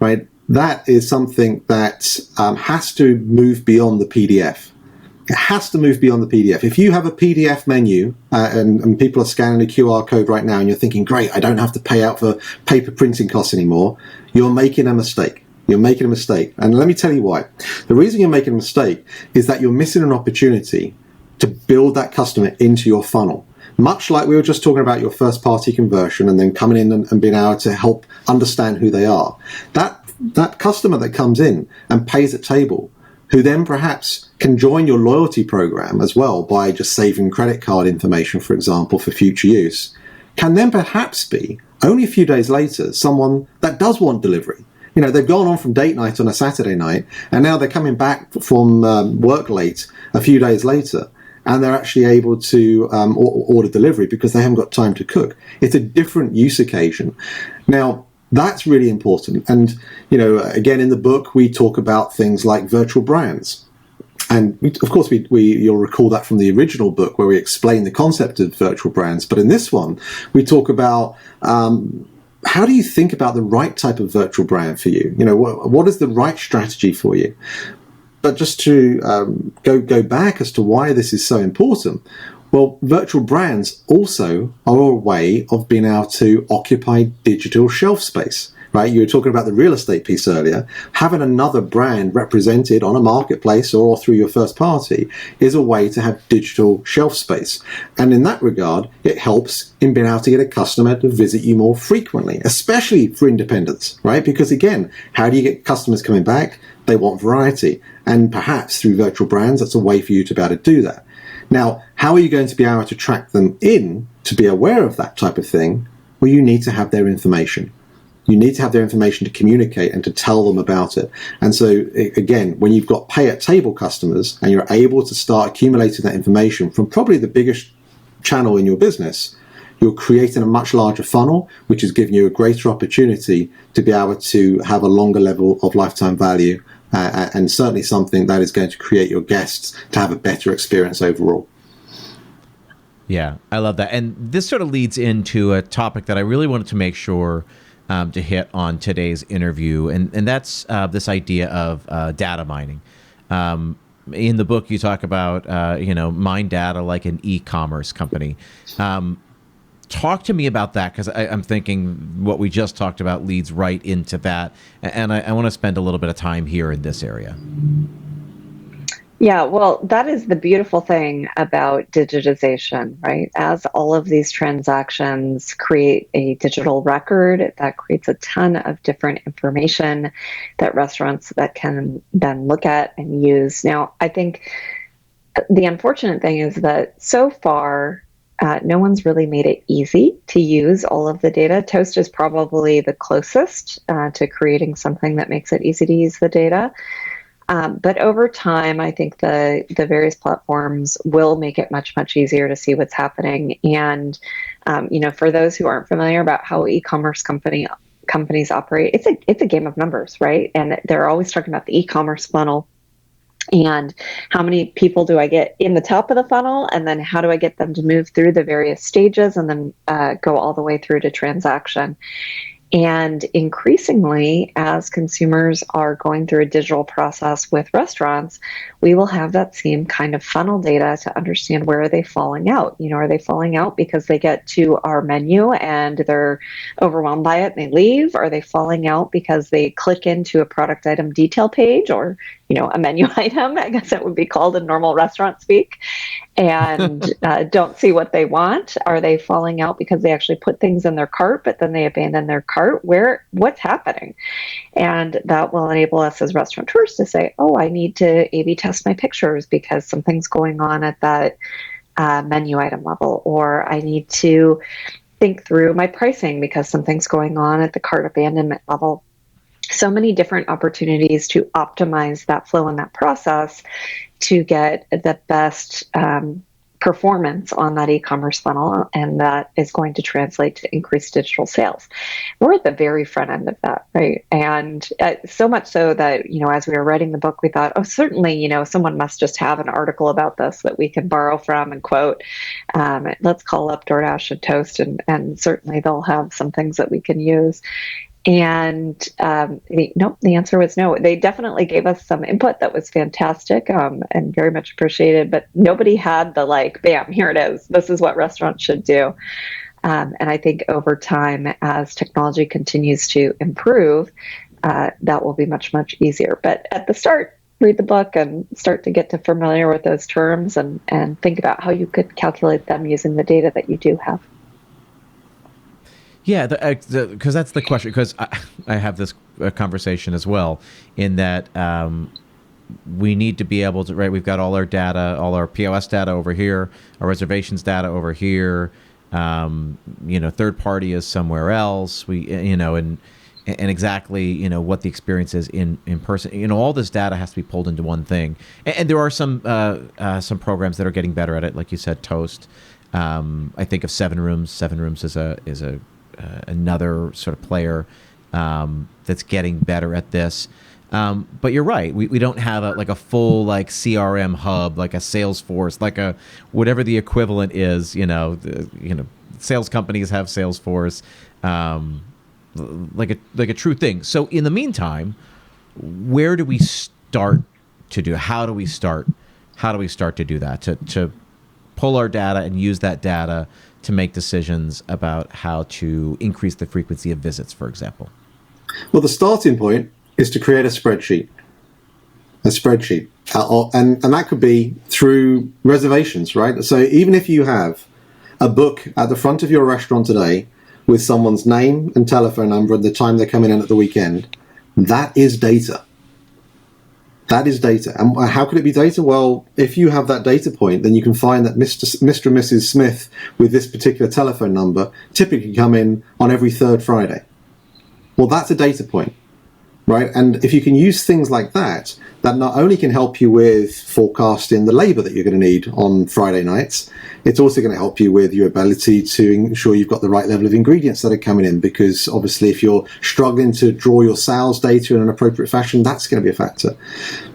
right, that is something that has to move beyond the PDF. It has to move beyond the PDF. If you have a PDF menu and people are scanning a QR code right now and you're thinking, great, I don't have to pay out for paper printing costs anymore, you're making a mistake. You're making a mistake. And let me tell you why. The reason you're making a mistake is that you're missing an opportunity to build that customer into your funnel. Much like we were just talking about your first party conversion and then coming in and being able to help understand who they are. That customer that comes in and pays at table, who then perhaps can join your loyalty program as well by just saving credit card information, for example, for future use, can then perhaps be, only a few days later, someone that does want delivery. They've gone on from date night on a Saturday night, and now they're coming back from work late a few days later, and they're actually able to order delivery because they haven't got time to cook. It's a different use occasion. Now, that's really important. And, again, in the book, we talk about things like virtual brands. And of course, you'll recall that from the original book where we explain the concept of virtual brands. But in this one, we talk about how do you think about the right type of virtual brand for you? What is the right strategy for you? But just to go back as to why this is so important, well, virtual brands also are a way of being able to occupy digital shelf space, right? You were talking about the real estate piece earlier. Having another brand represented on a marketplace or through your first party is a way to have digital shelf space. And in that regard, it helps in being able to get a customer to visit you more frequently, especially for independents, right? Because again, how do you get customers coming back? They want variety. And perhaps through virtual brands, that's a way for you to be able to do that. Now, how are you going to be able to track them in to be aware of that type of thing? Well, you need to have their information. You need to have their information to communicate and to tell them about it. And so, again, when you've got pay-at-table customers and you're able to start accumulating that information from probably the biggest channel in your business, you're creating a much larger funnel, which is giving you a greater opportunity to be able to have a longer level of lifetime value, and certainly something that is going to create your guests to have a better experience overall. Yeah, I love that. And this sort of leads into a topic that I really wanted to make sure to hit on today's interview, and that's this idea of data mining. In the book, you talk about, mine data like an e-commerce company. Talk to me about that, because I'm thinking what we just talked about leads right into that. And I want to spend a little bit of time here in this area. Yeah, well, that is the beautiful thing about digitization, right? As all of these transactions create a digital record, that creates a ton of different information that restaurants that can then look at and use. Now, I think the unfortunate thing is that so far, no one's really made it easy to use all of the data. Toast is probably the closest to creating something that makes it easy to use the data. But over time, I think the various platforms will make it much, much easier to see what's happening. And, for those who aren't familiar about how e-commerce companies operate, it's a game of numbers, right? And they're always talking about the e-commerce funnel and how many people do I get in the top of the funnel, and then how do I get them to move through the various stages and then go all the way through to transaction. And increasingly, as consumers are going through a digital process with restaurants, we will have that same kind of funnel data to understand where are they falling out. Are they falling out because they get to our menu and they're overwhelmed by it and they leave? Are they falling out because they click into a product item detail page, or a menu item, I guess it would be called in normal restaurant speak, and don't see what they want? Are they falling out because they actually put things in their cart, but then they abandon their cart? What's happening? And that will enable us as restaurateurs to say, oh, I need to A/B test my pictures because something's going on at that menu item level, or I need to think through my pricing because something's going on at the cart abandonment level. So many different opportunities to optimize that flow and that process to get the best performance on that e-commerce funnel, and that is going to translate to increased digital sales. We're at the very front end of that, right? And so much so that, as we were writing the book, we thought, oh, certainly, someone must just have an article about this that we can borrow from and quote. Let's call up DoorDash and Toast, and certainly they'll have some things that we can use. And the answer was no. They definitely gave us some input that was fantastic and very much appreciated, but nobody had the bam, here it is. This is what restaurants should do. And I think over time, as technology continues to improve, that will be much, much easier. But at the start, read the book and start to get familiar with those terms and think about how you could calculate them using the data that you do have. Yeah, because that's the question. Because I have this conversation as well, in that we need to be able to, right? We've got all our data, all our POS data over here, our reservations data over here. Third party is somewhere else. And exactly what the experience is in person. All this data has to be pulled into one thing. And there are some programs that are getting better at it, like you said, Toast. I think of Seven Rooms. Seven Rooms is another sort of player that's getting better at this. But you're right. We don't have a full CRM hub, like a Salesforce, like a whatever the equivalent is. Sales companies have Salesforce, like a true thing. So in the meantime, where do we start to do? How do we start to do that? To pull our data and use that data to make decisions about how to increase the frequency of visits, for example? Well, the starting point is to create a spreadsheet. And that could be through reservations, right? So even if you have a book at the front of your restaurant today with someone's name and telephone number and the time they're coming in at the weekend, that is data. That is data. And how could it be data? Well, if you have that data point, then you can find that Mr. and Mrs. Smith with this particular telephone number typically come in on every third Friday. Well, that's a data point, right? And if you can use things like that, that not only can help you with forecasting the labor that you're going to need on Friday nights, it's also going to help you with your ability to ensure you've got the right level of ingredients that are coming in, because obviously if you're struggling to draw your sales data in an appropriate fashion, that's going to be a factor.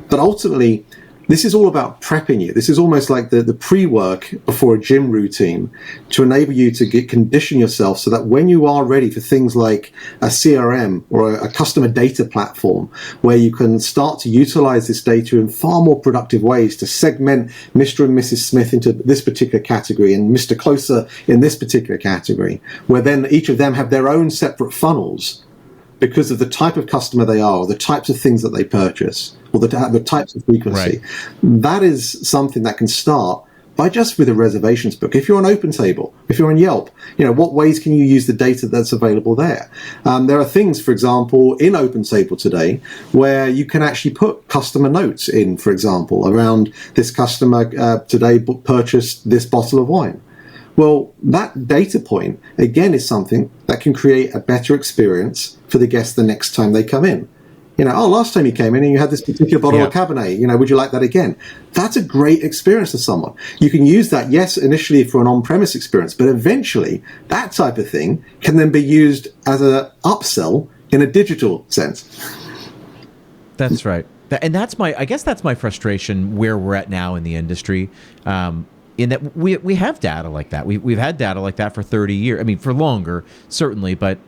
But ultimately, this is all about prepping you. This is almost like the pre-work before a gym routine to enable you to condition yourself so that when you are ready for things like a CRM or a customer data platform, where you can start to utilize this data in far more productive ways to segment Mr. and Mrs. Smith into this particular category and Mr. Closer in this particular category, where then each of them have their own separate funnels because of the type of customer they are, or the types of things that they purchase, or the types of frequency. Right. That is something that can start by just with a reservations book. If you're on OpenTable, if you're on Yelp, what ways can you use the data that's available there? There are things, for example, in OpenTable today where you can actually put customer notes in, for example, around this customer today purchased this bottle of wine. Well, that data point, again, is something that can create a better experience for the guests the next time they come in. Last time you came in and you had this particular bottle of Cabernet, would you like that again? That's a great experience for someone. You can use that, yes, initially for an on-premise experience, but eventually that type of thing can then be used as an upsell in a digital sense. That's right. And I guess that's my frustration where we're at now in the industry. In that we have data like that. We've had data like that for 30 years. I mean, for longer, certainly, but,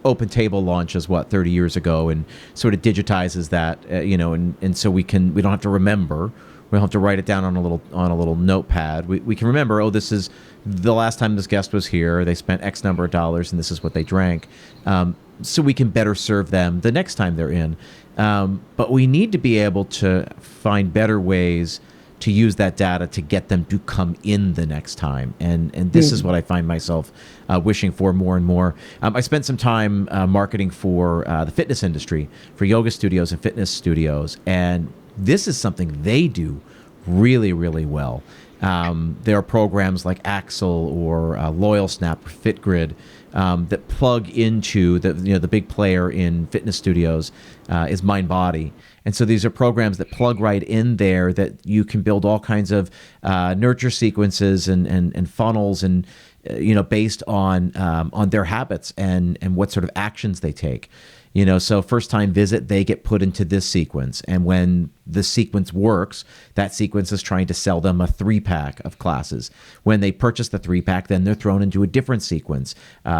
OpenTable launches 30 years ago, and sort of digitizes that, and so we don't have to remember. We don't have to write it down on a little notepad. We can remember, this is the last time this guest was here. They spent X number of dollars, and this is what they drank. So we can better serve them the next time they're in. But we need to be able to find better ways to use that data to get them to come in the next time. And this is what I find myself wishing for more and more. I spent some time marketing for the fitness industry, for yoga studios and fitness studios, and this is something they do really, really well. There are programs like Axel or LoyalSnap or FitGrid that plug into the big player in fitness studios is MindBody. And so these are programs that plug right in there that you can build all kinds of nurture sequences and funnels and based on their habits and what sort of actions they take. So first time visit, they get put into this sequence. And when the sequence works, that sequence is trying to sell them a 3-pack of classes. When they purchase the 3-pack, then they're thrown into a different sequence,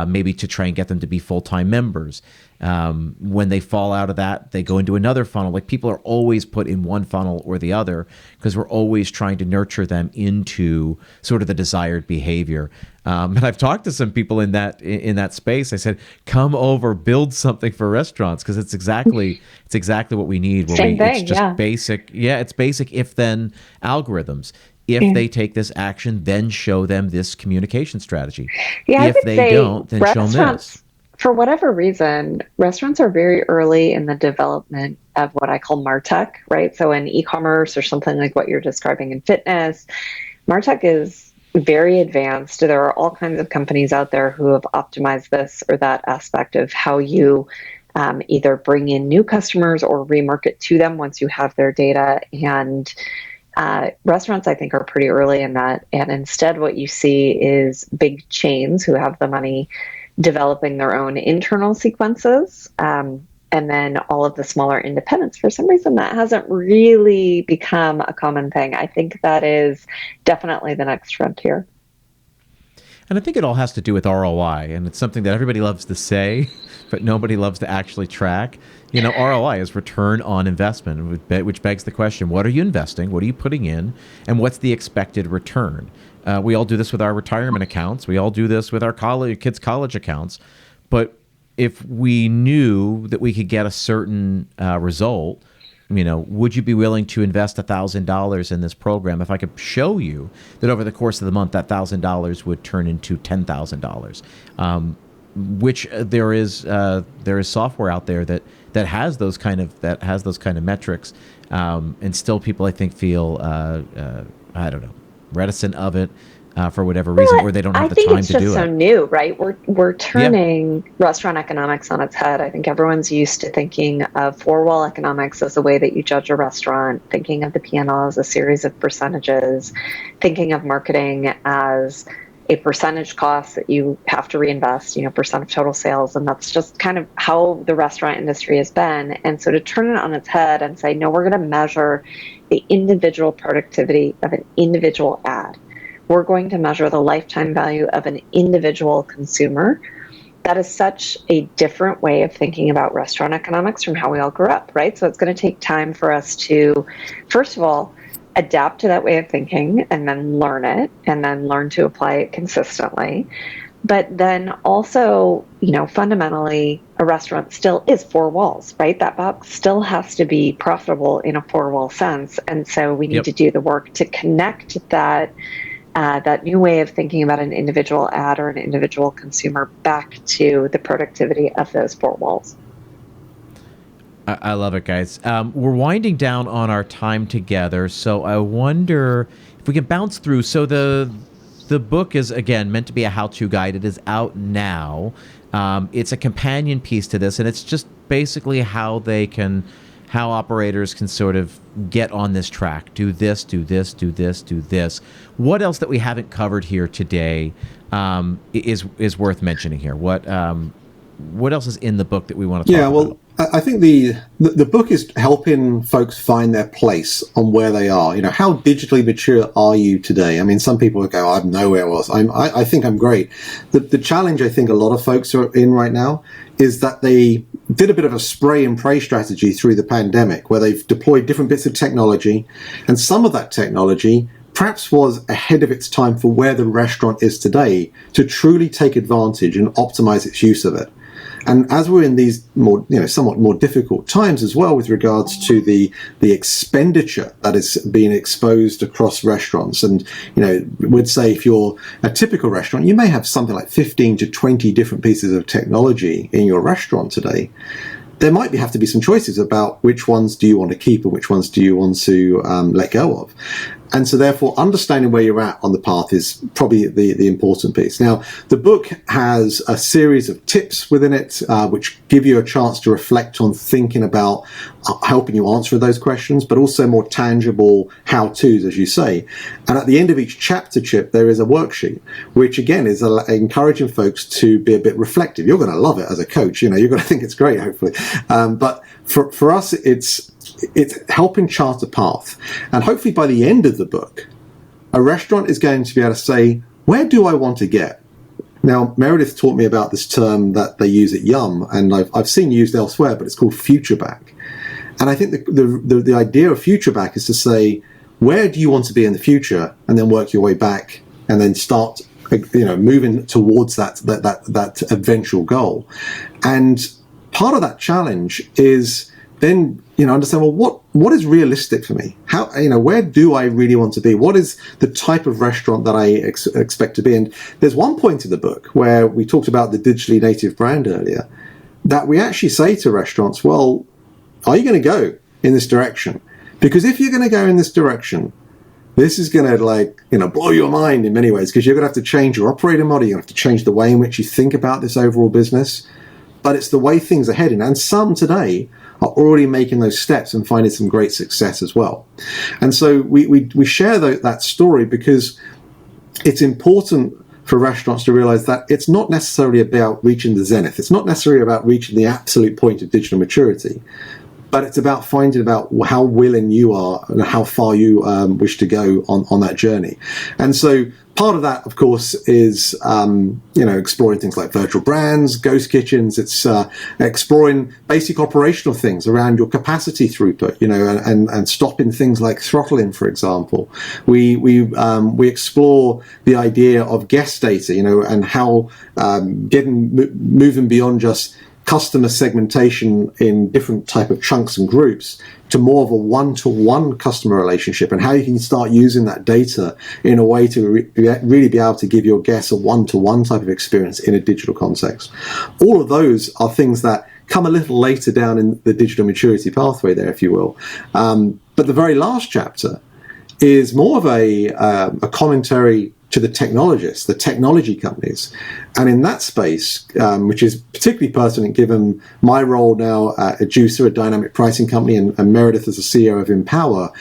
maybe to try and get them to be full-time members. When they fall out of that, they go into another funnel. Like, people are always put in one funnel or the other because we're always trying to nurture them into sort of the desired behavior. And I've talked to some people in that space. I said, come over, build something for restaurants, because it's exactly what we need. It's just basic. Yeah, it's basic if-then algorithms. If they take this action, then show them this communication strategy. Yeah, if they don't, then show them this. For whatever reason, restaurants are very early in the development of what I call MarTech, right? So in e-commerce or something like what you're describing in fitness, MarTech is very advanced. There are all kinds of companies out there who have optimized this or that aspect of how you either bring in new customers or remarket to them once you have their data. And restaurants, I think, are pretty early in that. And instead, what you see is big chains who have the money developing their own internal sequences. And then all of the smaller independents, for some reason, that hasn't really become a common thing. I think that is definitely the next frontier. And I think it all has to do with ROI, and it's something that everybody loves to say, but nobody loves to actually track. ROI is return on investment, which begs the question, what are you investing? What are you putting in? And what's the expected return? We all do this with our retirement accounts. We all do this with our kids' college accounts. But if we knew that we could get a certain result, would you be willing to invest $1,000 in this program if I could show you that over the course of the month, that $1,000 would turn into $10,000? which there is software out there that has those kind of metrics, and still people, I think, feel I don't know, reticent of it for whatever reason, or they don't have the time to do it. I think it's just so new, right? We're turning restaurant economics on its head. I think everyone's used to thinking of four-wall economics as the way that you judge a restaurant, thinking of the P&L as a series of percentages, thinking of marketing as a percentage cost that you have to reinvest, percent of total sales. And that's just kind of how the restaurant industry has been. And so to turn it on its head and say, no, we're going to measure the individual productivity of an individual ad. We're going to measure the lifetime value of an individual consumer. That is such a different way of thinking about restaurant economics from how we all grew up, right? So it's going to take time for us to, first of all, adapt to that way of thinking and then learn it and then learn to apply it consistently. But then also, fundamentally, a restaurant still is four walls, right? That box still has to be profitable in a four-wall sense. And so we need to do the work to connect that new way of thinking about an individual ad or an individual consumer back to the productivity of those four walls. I love it, guys. We're winding down on our time together, so I wonder if we can bounce through. So the book is, again, meant to be a how-to guide. It is out now. It's a companion piece to this, and it's just basically how operators can sort of get on this track. Do this, do this, do this, do this. What else that we haven't covered here today is worth mentioning here? What else is in the book that we want to talk about? Well, I think the book is helping folks find their place on where they are. How digitally mature are you today? I mean, some people would go, I'm nowhere else. I think I'm great. The challenge I think a lot of folks are in right now is that they did a bit of a spray and pray strategy through the pandemic, where they've deployed different bits of technology, and some of that technology perhaps was ahead of its time for where the restaurant is today to truly take advantage and optimize its use of it. And as we're in these more, somewhat more difficult times as well with regards to the expenditure that is being exposed across restaurants, and we'd say if you're a typical restaurant, you may have something like 15 to 20 different pieces of technology in your restaurant today. There might have to be some choices about which ones do you want to keep and which ones do you want to let go of. And so therefore, understanding where you're at on the path is probably the important piece. Now, the book has a series of tips within it, which give you a chance to reflect on thinking about helping you answer those questions, but also more tangible how-tos, as you say. And at the end of each chapter, Chip, there is a worksheet, which again is encouraging folks to be a bit reflective. You're going to love it as a coach. You're going to think it's great, hopefully. But for us, it's helping chart a path. And hopefully by the end of the book, a restaurant is going to be able to say, where do I want to get? Now, Meredith taught me about this term that they use at Yum, and I've seen used elsewhere, but it's called future back. And I think the idea of future back is to say, where do you want to be in the future? And then work your way back and then start moving towards that eventual goal. And part of that challenge is then understand, well, what is realistic for me? How where do I really want to be? What is the type of restaurant that I expect to be? And there's one point in the book where we talked about the digitally native brand earlier, that we actually say to restaurants, well, are you going to go in this direction? Because if you're going to go in this direction, this is going to blow your mind in many ways, because you're going to have to change your operating model. You're going to have to change the way in which you think about this overall business. But it's the way things are heading. And some today are already making those steps and finding some great success as well. And so we share that story because it's important for restaurants to realize that it's not necessarily about reaching the zenith. It's not necessarily about reaching the absolute point of digital maturity, but it's about finding about how willing you are and how far you wish to go on that journey. And so part of that, of course, is exploring things like virtual brands, ghost kitchens. It's exploring basic operational things around your capacity throughput, and stopping things like throttling, for example. We explore the idea of guest data, and how moving beyond just customer segmentation in different type of chunks and groups to more of a one-to-one customer relationship, and how you can start using that data in a way to really be able to give your guests a one-to-one type of experience in a digital context. All of those are things that come a little later down in the digital maturity pathway there, if you will. But the very last chapter is more of a commentary to the technologists, the technology companies. And in that space, which is particularly pertinent given my role now at Juicer, a dynamic pricing company, and Meredith as the CEO of Empower,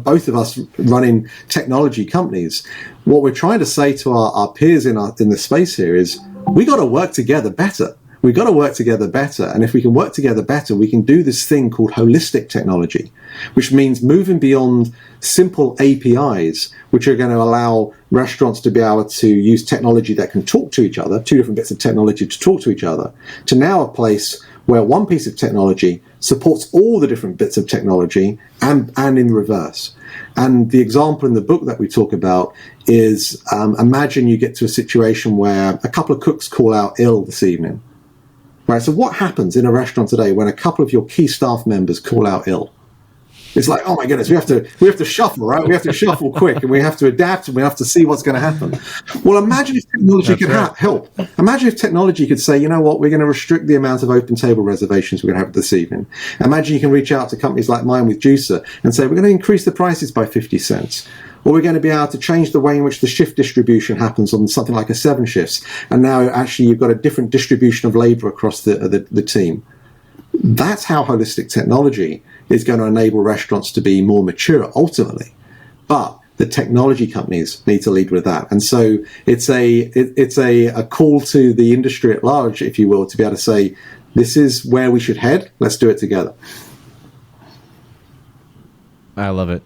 both of us running technology companies, what we're trying to say to our peers in the space here is, we got to work together better. We've got to work together better. And if we can work together better, we can do this thing called holistic technology, which means moving beyond simple APIs, which are going to allow restaurants to be able to use technology that can talk to each other, two different bits of technology to talk to each other, to now a place where one piece of technology supports all the different bits of technology and in reverse. And the example in the book that we talk about is, imagine you get to a situation where a couple of cooks call out ill this evening. Right, so what happens in a restaurant today when a couple of your key staff members call out ill? It's like, oh my goodness, we have to shuffle, right? We have to shuffle quick, and we have to adapt, and we have to see what's going to happen. Well, imagine if technology could help. Imagine if technology could say, you know what, we're going to restrict the amount of open table reservations we're going to have this evening. Imagine you can reach out to companies like mine with Juicer and say, we're going to increase the prices by 50 cents. Or we're going to be able to change the way in which the shift distribution happens on something like a 7 shifts. And now actually you've got a different distribution of labor across the team. That's how holistic technology is going to enable restaurants to be more mature ultimately. But the technology companies need to lead with that. And so it's a call to the industry at large, if you will, to be able to say, this is where we should head. Let's do it together. I love it.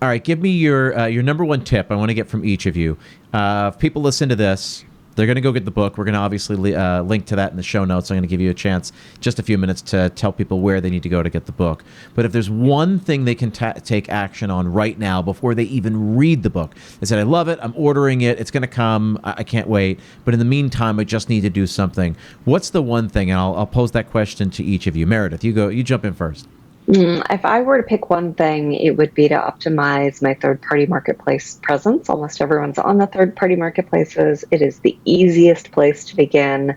All right, give me your number one tip I want to get from each of you. If people listen to this, they're going to go get the book. We're going to obviously link to that in the show notes. I'm going to give you a chance, just a few minutes, to tell people where they need to go to get the book. But if there's one thing they can take action on right now before they even read the book, they said, I love it, I'm ordering it, it's going to come, I can't wait, but in the meantime, I just need to do something. What's the one thing? And I'll pose that question to each of you. Meredith, you jump in first. If I were to pick one thing, it would be to optimize my third-party marketplace presence. Almost everyone's on the third-party marketplaces. It is the easiest place to begin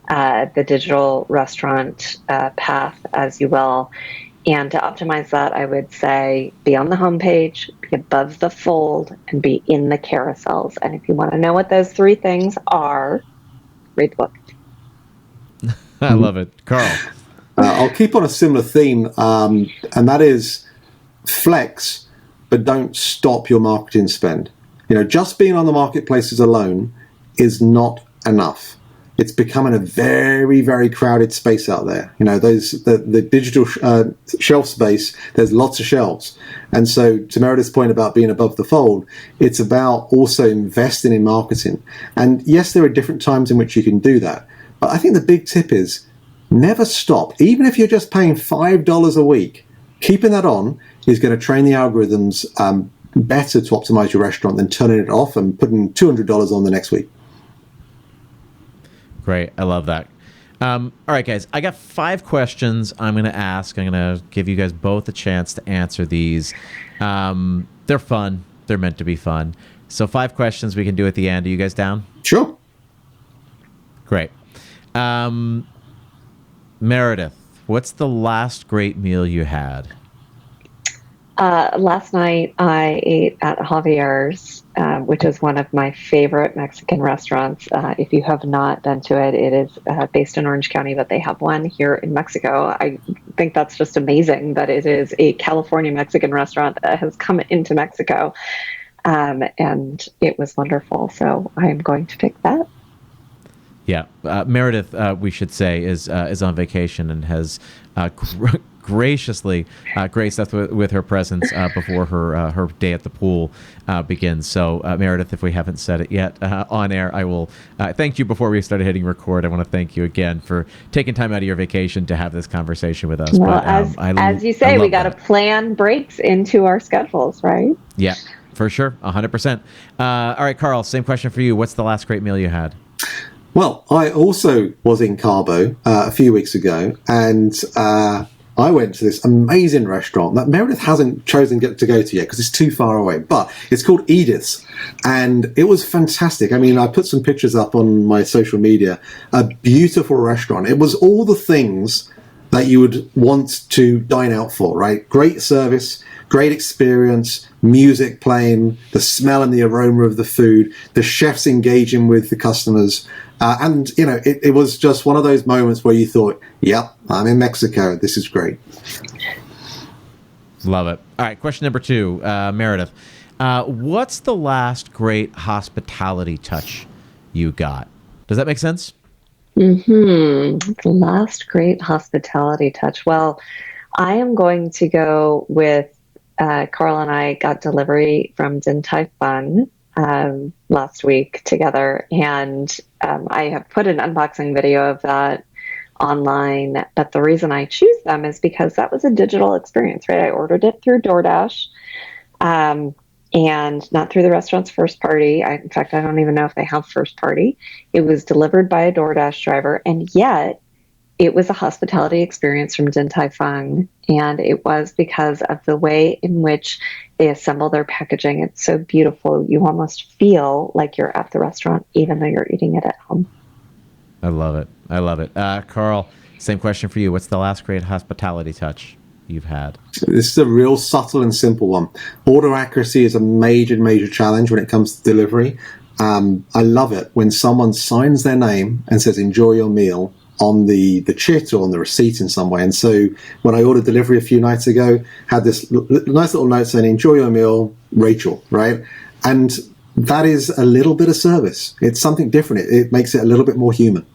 the digital restaurant path, as you will. And to optimize that, I would say be on the homepage, be above the fold, and be in the carousels. And if you want to know what those three things are, read the book. I love it. Carl. I'll keep on a similar theme, and that is flex, but don't stop your marketing spend. Just being on the marketplaces alone is not enough. It's becoming a very, very crowded space out there. The digital shelf space, there's lots of shelves. And so to Meredith's point about being above the fold, it's about also investing in marketing. And yes, there are different times in which you can do that. But I think the big tip is, never stop. Even if you're just paying $5 a week, keeping that on is going to train the algorithms better to optimize your restaurant than turning it off and putting $200 on the next week. Great. I love that. All right, guys. I got 5 questions I'm going to ask. I'm going to give you guys both a chance to answer these. They're fun. They're meant to be fun. So 5 questions we can do at the end. Are you guys down? Sure. Great. Meredith, what's the last great meal you had? Last night I ate at Javier's, which is one of my favorite Mexican restaurants. If you have not been to it, it is based in Orange County, but they have one here in Mexico. I think that's just amazing that it is a California Mexican restaurant that has come into Mexico, and it was wonderful. So I am going to pick that. Yeah, Meredith, we should say, is on vacation and has graciously graced us with her presence before her day at the pool begins. So, Meredith, if we haven't said it yet on air, I will thank you before we started hitting record. I want to thank you again for taking time out of your vacation to have this conversation with us. Well, as you say, we got to plan breaks into our schedules, right? Yeah, for sure, 100%. All right, Carl, same question for you. What's the last great meal you had? Well, I also was in Cabo a few weeks ago, and I went to this amazing restaurant that Meredith hasn't chosen to go to yet because it's too far away, but it's called Edith's, and it was fantastic. I mean, I put some pictures up on my social media. A beautiful restaurant. It was all the things that you would want to dine out for, right? Great service, great experience, music playing, the smell and the aroma of the food, the chefs engaging with the customers. And, you know, it was just one of those moments where you thought, yep, I'm in Mexico. This is great. Love it. All right, question number 2, Meredith. What's the last great hospitality touch you got? Does that make sense? The last great hospitality touch. Well, I am going to go with Carl and I got delivery from Digitizing last week together, and I have put an unboxing video of that online. But the reason I choose them is because that was a digital experience, right? I ordered it through DoorDash, and not through the restaurant's first party. In fact, I don't even know if they have first party. It was delivered by a DoorDash driver, and yet it was a hospitality experience from Din Tai Fung, and it was because of the way in which they assemble their packaging. It's so beautiful. You almost feel like you're at the restaurant, even though you're eating it at home. I love it. I love it. Carl, same question for you. What's the last great hospitality touch you've had? This is a real subtle and simple one. Order accuracy is a major challenge when it comes to delivery. I love it when someone signs their name and says, enjoy your meal, on the chit or on the receipt in some way. And so when I ordered delivery a few nights ago, had this nice little note saying, enjoy your meal, Rachel, right? And that is a little bit of service. It's something different. It makes it a little bit more human.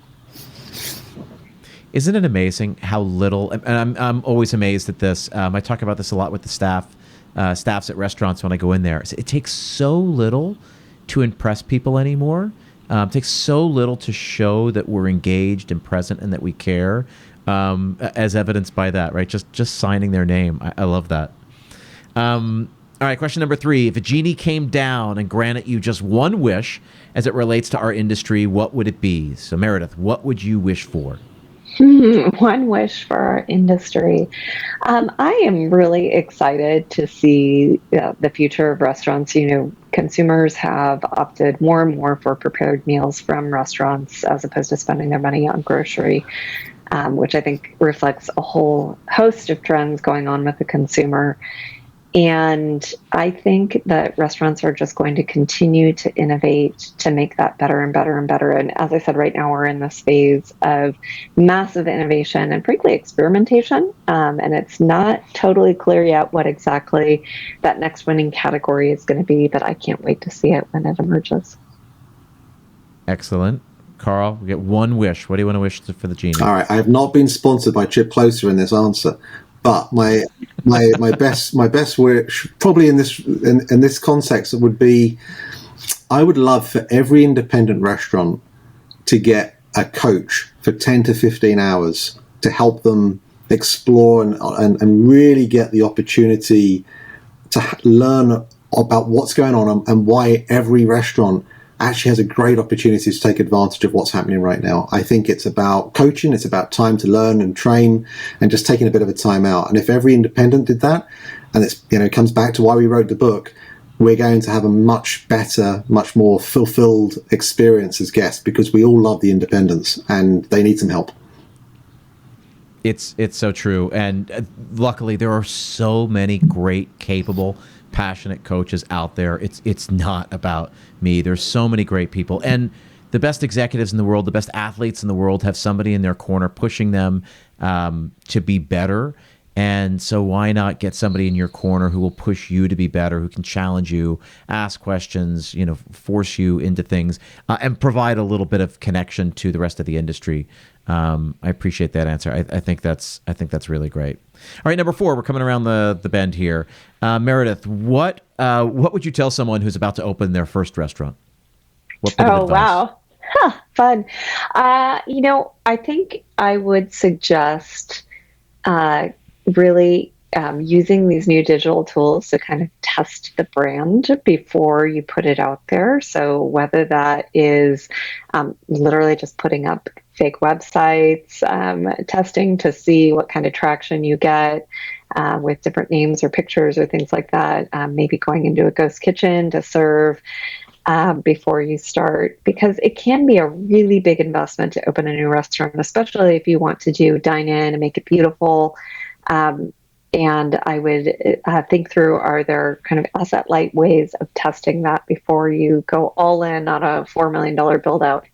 Isn't it amazing how little, and I'm always amazed at this. I talk about this a lot with the staffs at restaurants when I go in there. It takes so little to impress people anymore. It takes so little to show that we're engaged and present and that we care, as evidenced by that, right? Just signing their name. I love that. All right, question number 3. If a genie came down and granted you just one wish as it relates to our industry, what would it be? So, Meredith, what would you wish for? One wish for our industry. I am really excited to see the future of restaurants. You know, consumers have opted more and more for prepared meals from restaurants as opposed to spending their money on grocery, which I think reflects a whole host of trends going on with the consumer. And I think that restaurants are just going to continue to innovate to make that better and better and better. And as I said, right now we're in this phase of massive innovation and frankly experimentation. And it's not totally clear yet what exactly that next winning category is going to be, but I can't wait to see it when it emerges. Excellent. Carl, we get one wish. What do you want to wish for the genie? All right. I have not been sponsored by Chip Closer in this answer. But my best wish, probably in this context, would be, I would love for every independent restaurant to get a coach for 10 to 15 hours to help them explore and really get the opportunity to learn about what's going on and why every restaurant actually has a great opportunity to take advantage of what's happening right now. I think it's about coaching, it's about time to learn and train and just taking a bit of a time out. And if every independent did that, and it's, you know, it comes back to why we wrote the book, we're going to have a much better, much more fulfilled experience as guests, because we all love the independents and they need some help. It's so true. And luckily there are so many great, capable, passionate coaches out there. It's not about me. There's so many great people, and the best executives in the world, the best athletes in the world have somebody in their corner pushing them to be better. And so why not get somebody in your corner who will push you to be better, who can challenge you, ask questions, you know, force you into things, and provide a little bit of connection to the rest of the industry. I appreciate that answer. I think that's really great. All right, number 4, we're coming around the bend here. Meredith, what would you tell someone who's about to open their first restaurant? What bit of advice? Wow. Fun. I think I would suggest really using these new digital tools to kind of test the brand before you put it out there. So whether that is literally just putting up fake websites, testing to see what kind of traction you get with different names or pictures or things like that, maybe going into a ghost kitchen to serve before you start, because it can be a really big investment to open a new restaurant, especially if you want to do dine in and make it beautiful. And I would think through, are there kind of asset light ways of testing that before you go all in on a $4 million build out?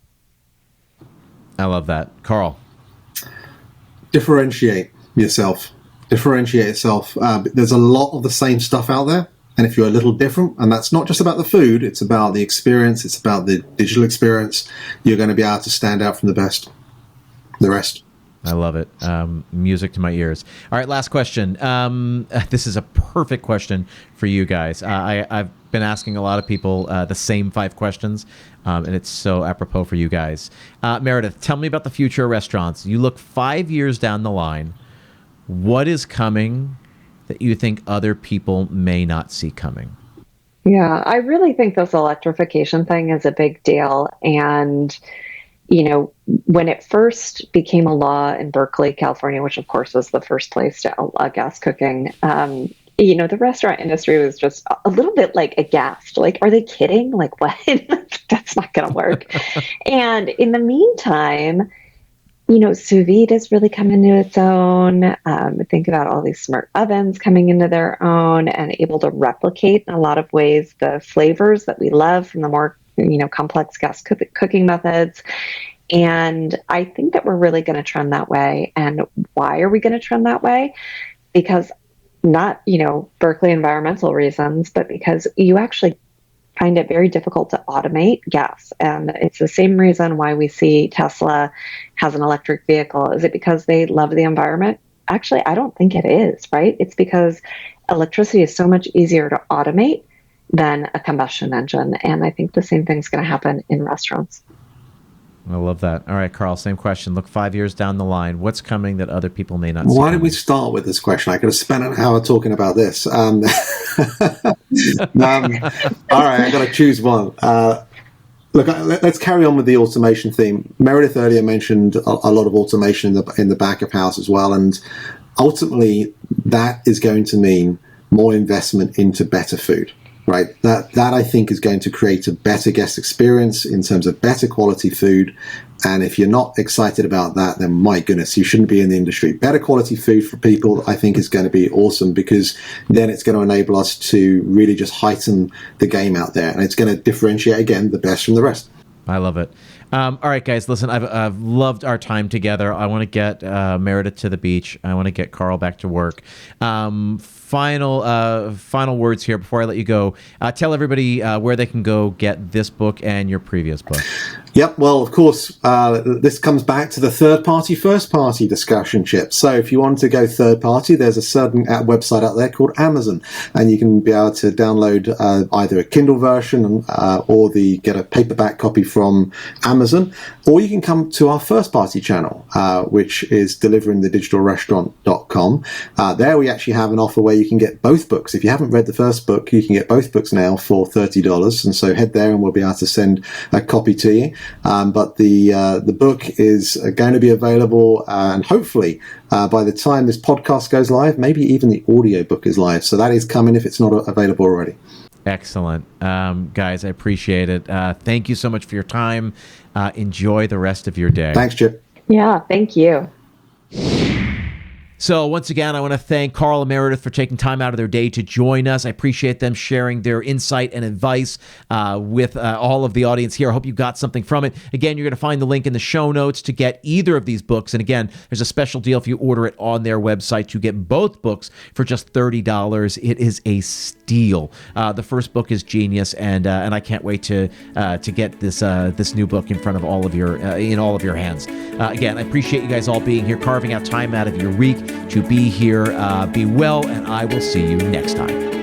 I love that. Carl. Differentiate yourself. There's a lot of the same stuff out there. And if you're a little different, and that's not just about the food, it's about the experience, it's about the digital experience, you're going to be able to stand out from the rest. I love it. Music to my ears. All right, last question. This is a perfect question for you guys. I've been asking a lot of people the same 5 questions, and it's so apropos for you guys. Meredith, tell me about the future of restaurants. You look 5 years down the line. What is coming that you think other people may not see coming? Yeah, I really think this electrification thing is a big deal. And when it first became a law in Berkeley, California, which of course was the first place to outlaw gas cooking, the restaurant industry was just a little bit like aghast. Like, are they kidding? Like, what? That's not going to work. And in the meantime, sous vide has really come into its own. Think about all these smart ovens coming into their own and able to replicate in a lot of ways the flavors that we love from the more complex gas cooking methods. And I think that we're really going to trend that way. And why are we going to trend that way? Because not, Berkeley environmental reasons, but because you actually find it very difficult to automate gas. And it's the same reason why we see Tesla has an electric vehicle. Is it because they love the environment? Actually, I don't think it is, right? It's because electricity is so much easier to automate than a combustion engine. And I think the same thing's going to happen in restaurants. I love that. All right, Carl, same question. Look 5 years down the line. What's coming that other people may not see? Why did we start with this question? I could have spent an hour talking about this. All right, I've got to choose one. Look, let's carry on with the automation theme. Meredith earlier mentioned a lot of automation in the back of house as well. And ultimately, that is going to mean more investment into better food. Right, that I think is going to create a better guest experience in terms of better quality food. And if you're not excited about that, then my goodness, you shouldn't be in the industry. Better quality food for people, I think, is going to be awesome, because then it's going to enable us to really just heighten the game out there. And it's going to differentiate, again, the best from the rest. I love it. All right, guys, listen, I've loved our time together. I want to get Meredith to the beach. I want to get Carl back to work. Final words here before I let you go. Tell everybody where they can go get this book and your previous book. Yep. Well, of course, this comes back to the third-party, first-party discussion, Chip. So if you want to go third-party, there's a certain website out there called Amazon, and you can be able to download either a Kindle version or get a paperback copy from Amazon, or you can come to our first-party channel, which is deliveringthedigitalrestaurant.com. There we actually have an offer where you can get both books. If you haven't read the first book, you can get both books now for $30. And so head there and we'll be able to send a copy to you. But the book is going to be available, and hopefully by the time this podcast goes live, maybe even the audiobook is live. So that is coming if it's not available already. Excellent. Guys, I appreciate it. Thank you so much for your time. Enjoy the rest of your day. Thanks, Chip. Yeah, thank you. So once again, I want to thank Carl and Meredith for taking time out of their day to join us. I appreciate them sharing their insight and advice with all of the audience here. I hope you got something from it. Again, you're going to find the link in the show notes to get either of these books. And again, there's a special deal if you order it on their website to get both books for just $30. It is a steal. The first book is genius, and I can't wait to get this new book in front of all of your hands. Again, I appreciate you guys all being here, carving out time out of your week to be here. Be well, and I will see you next time.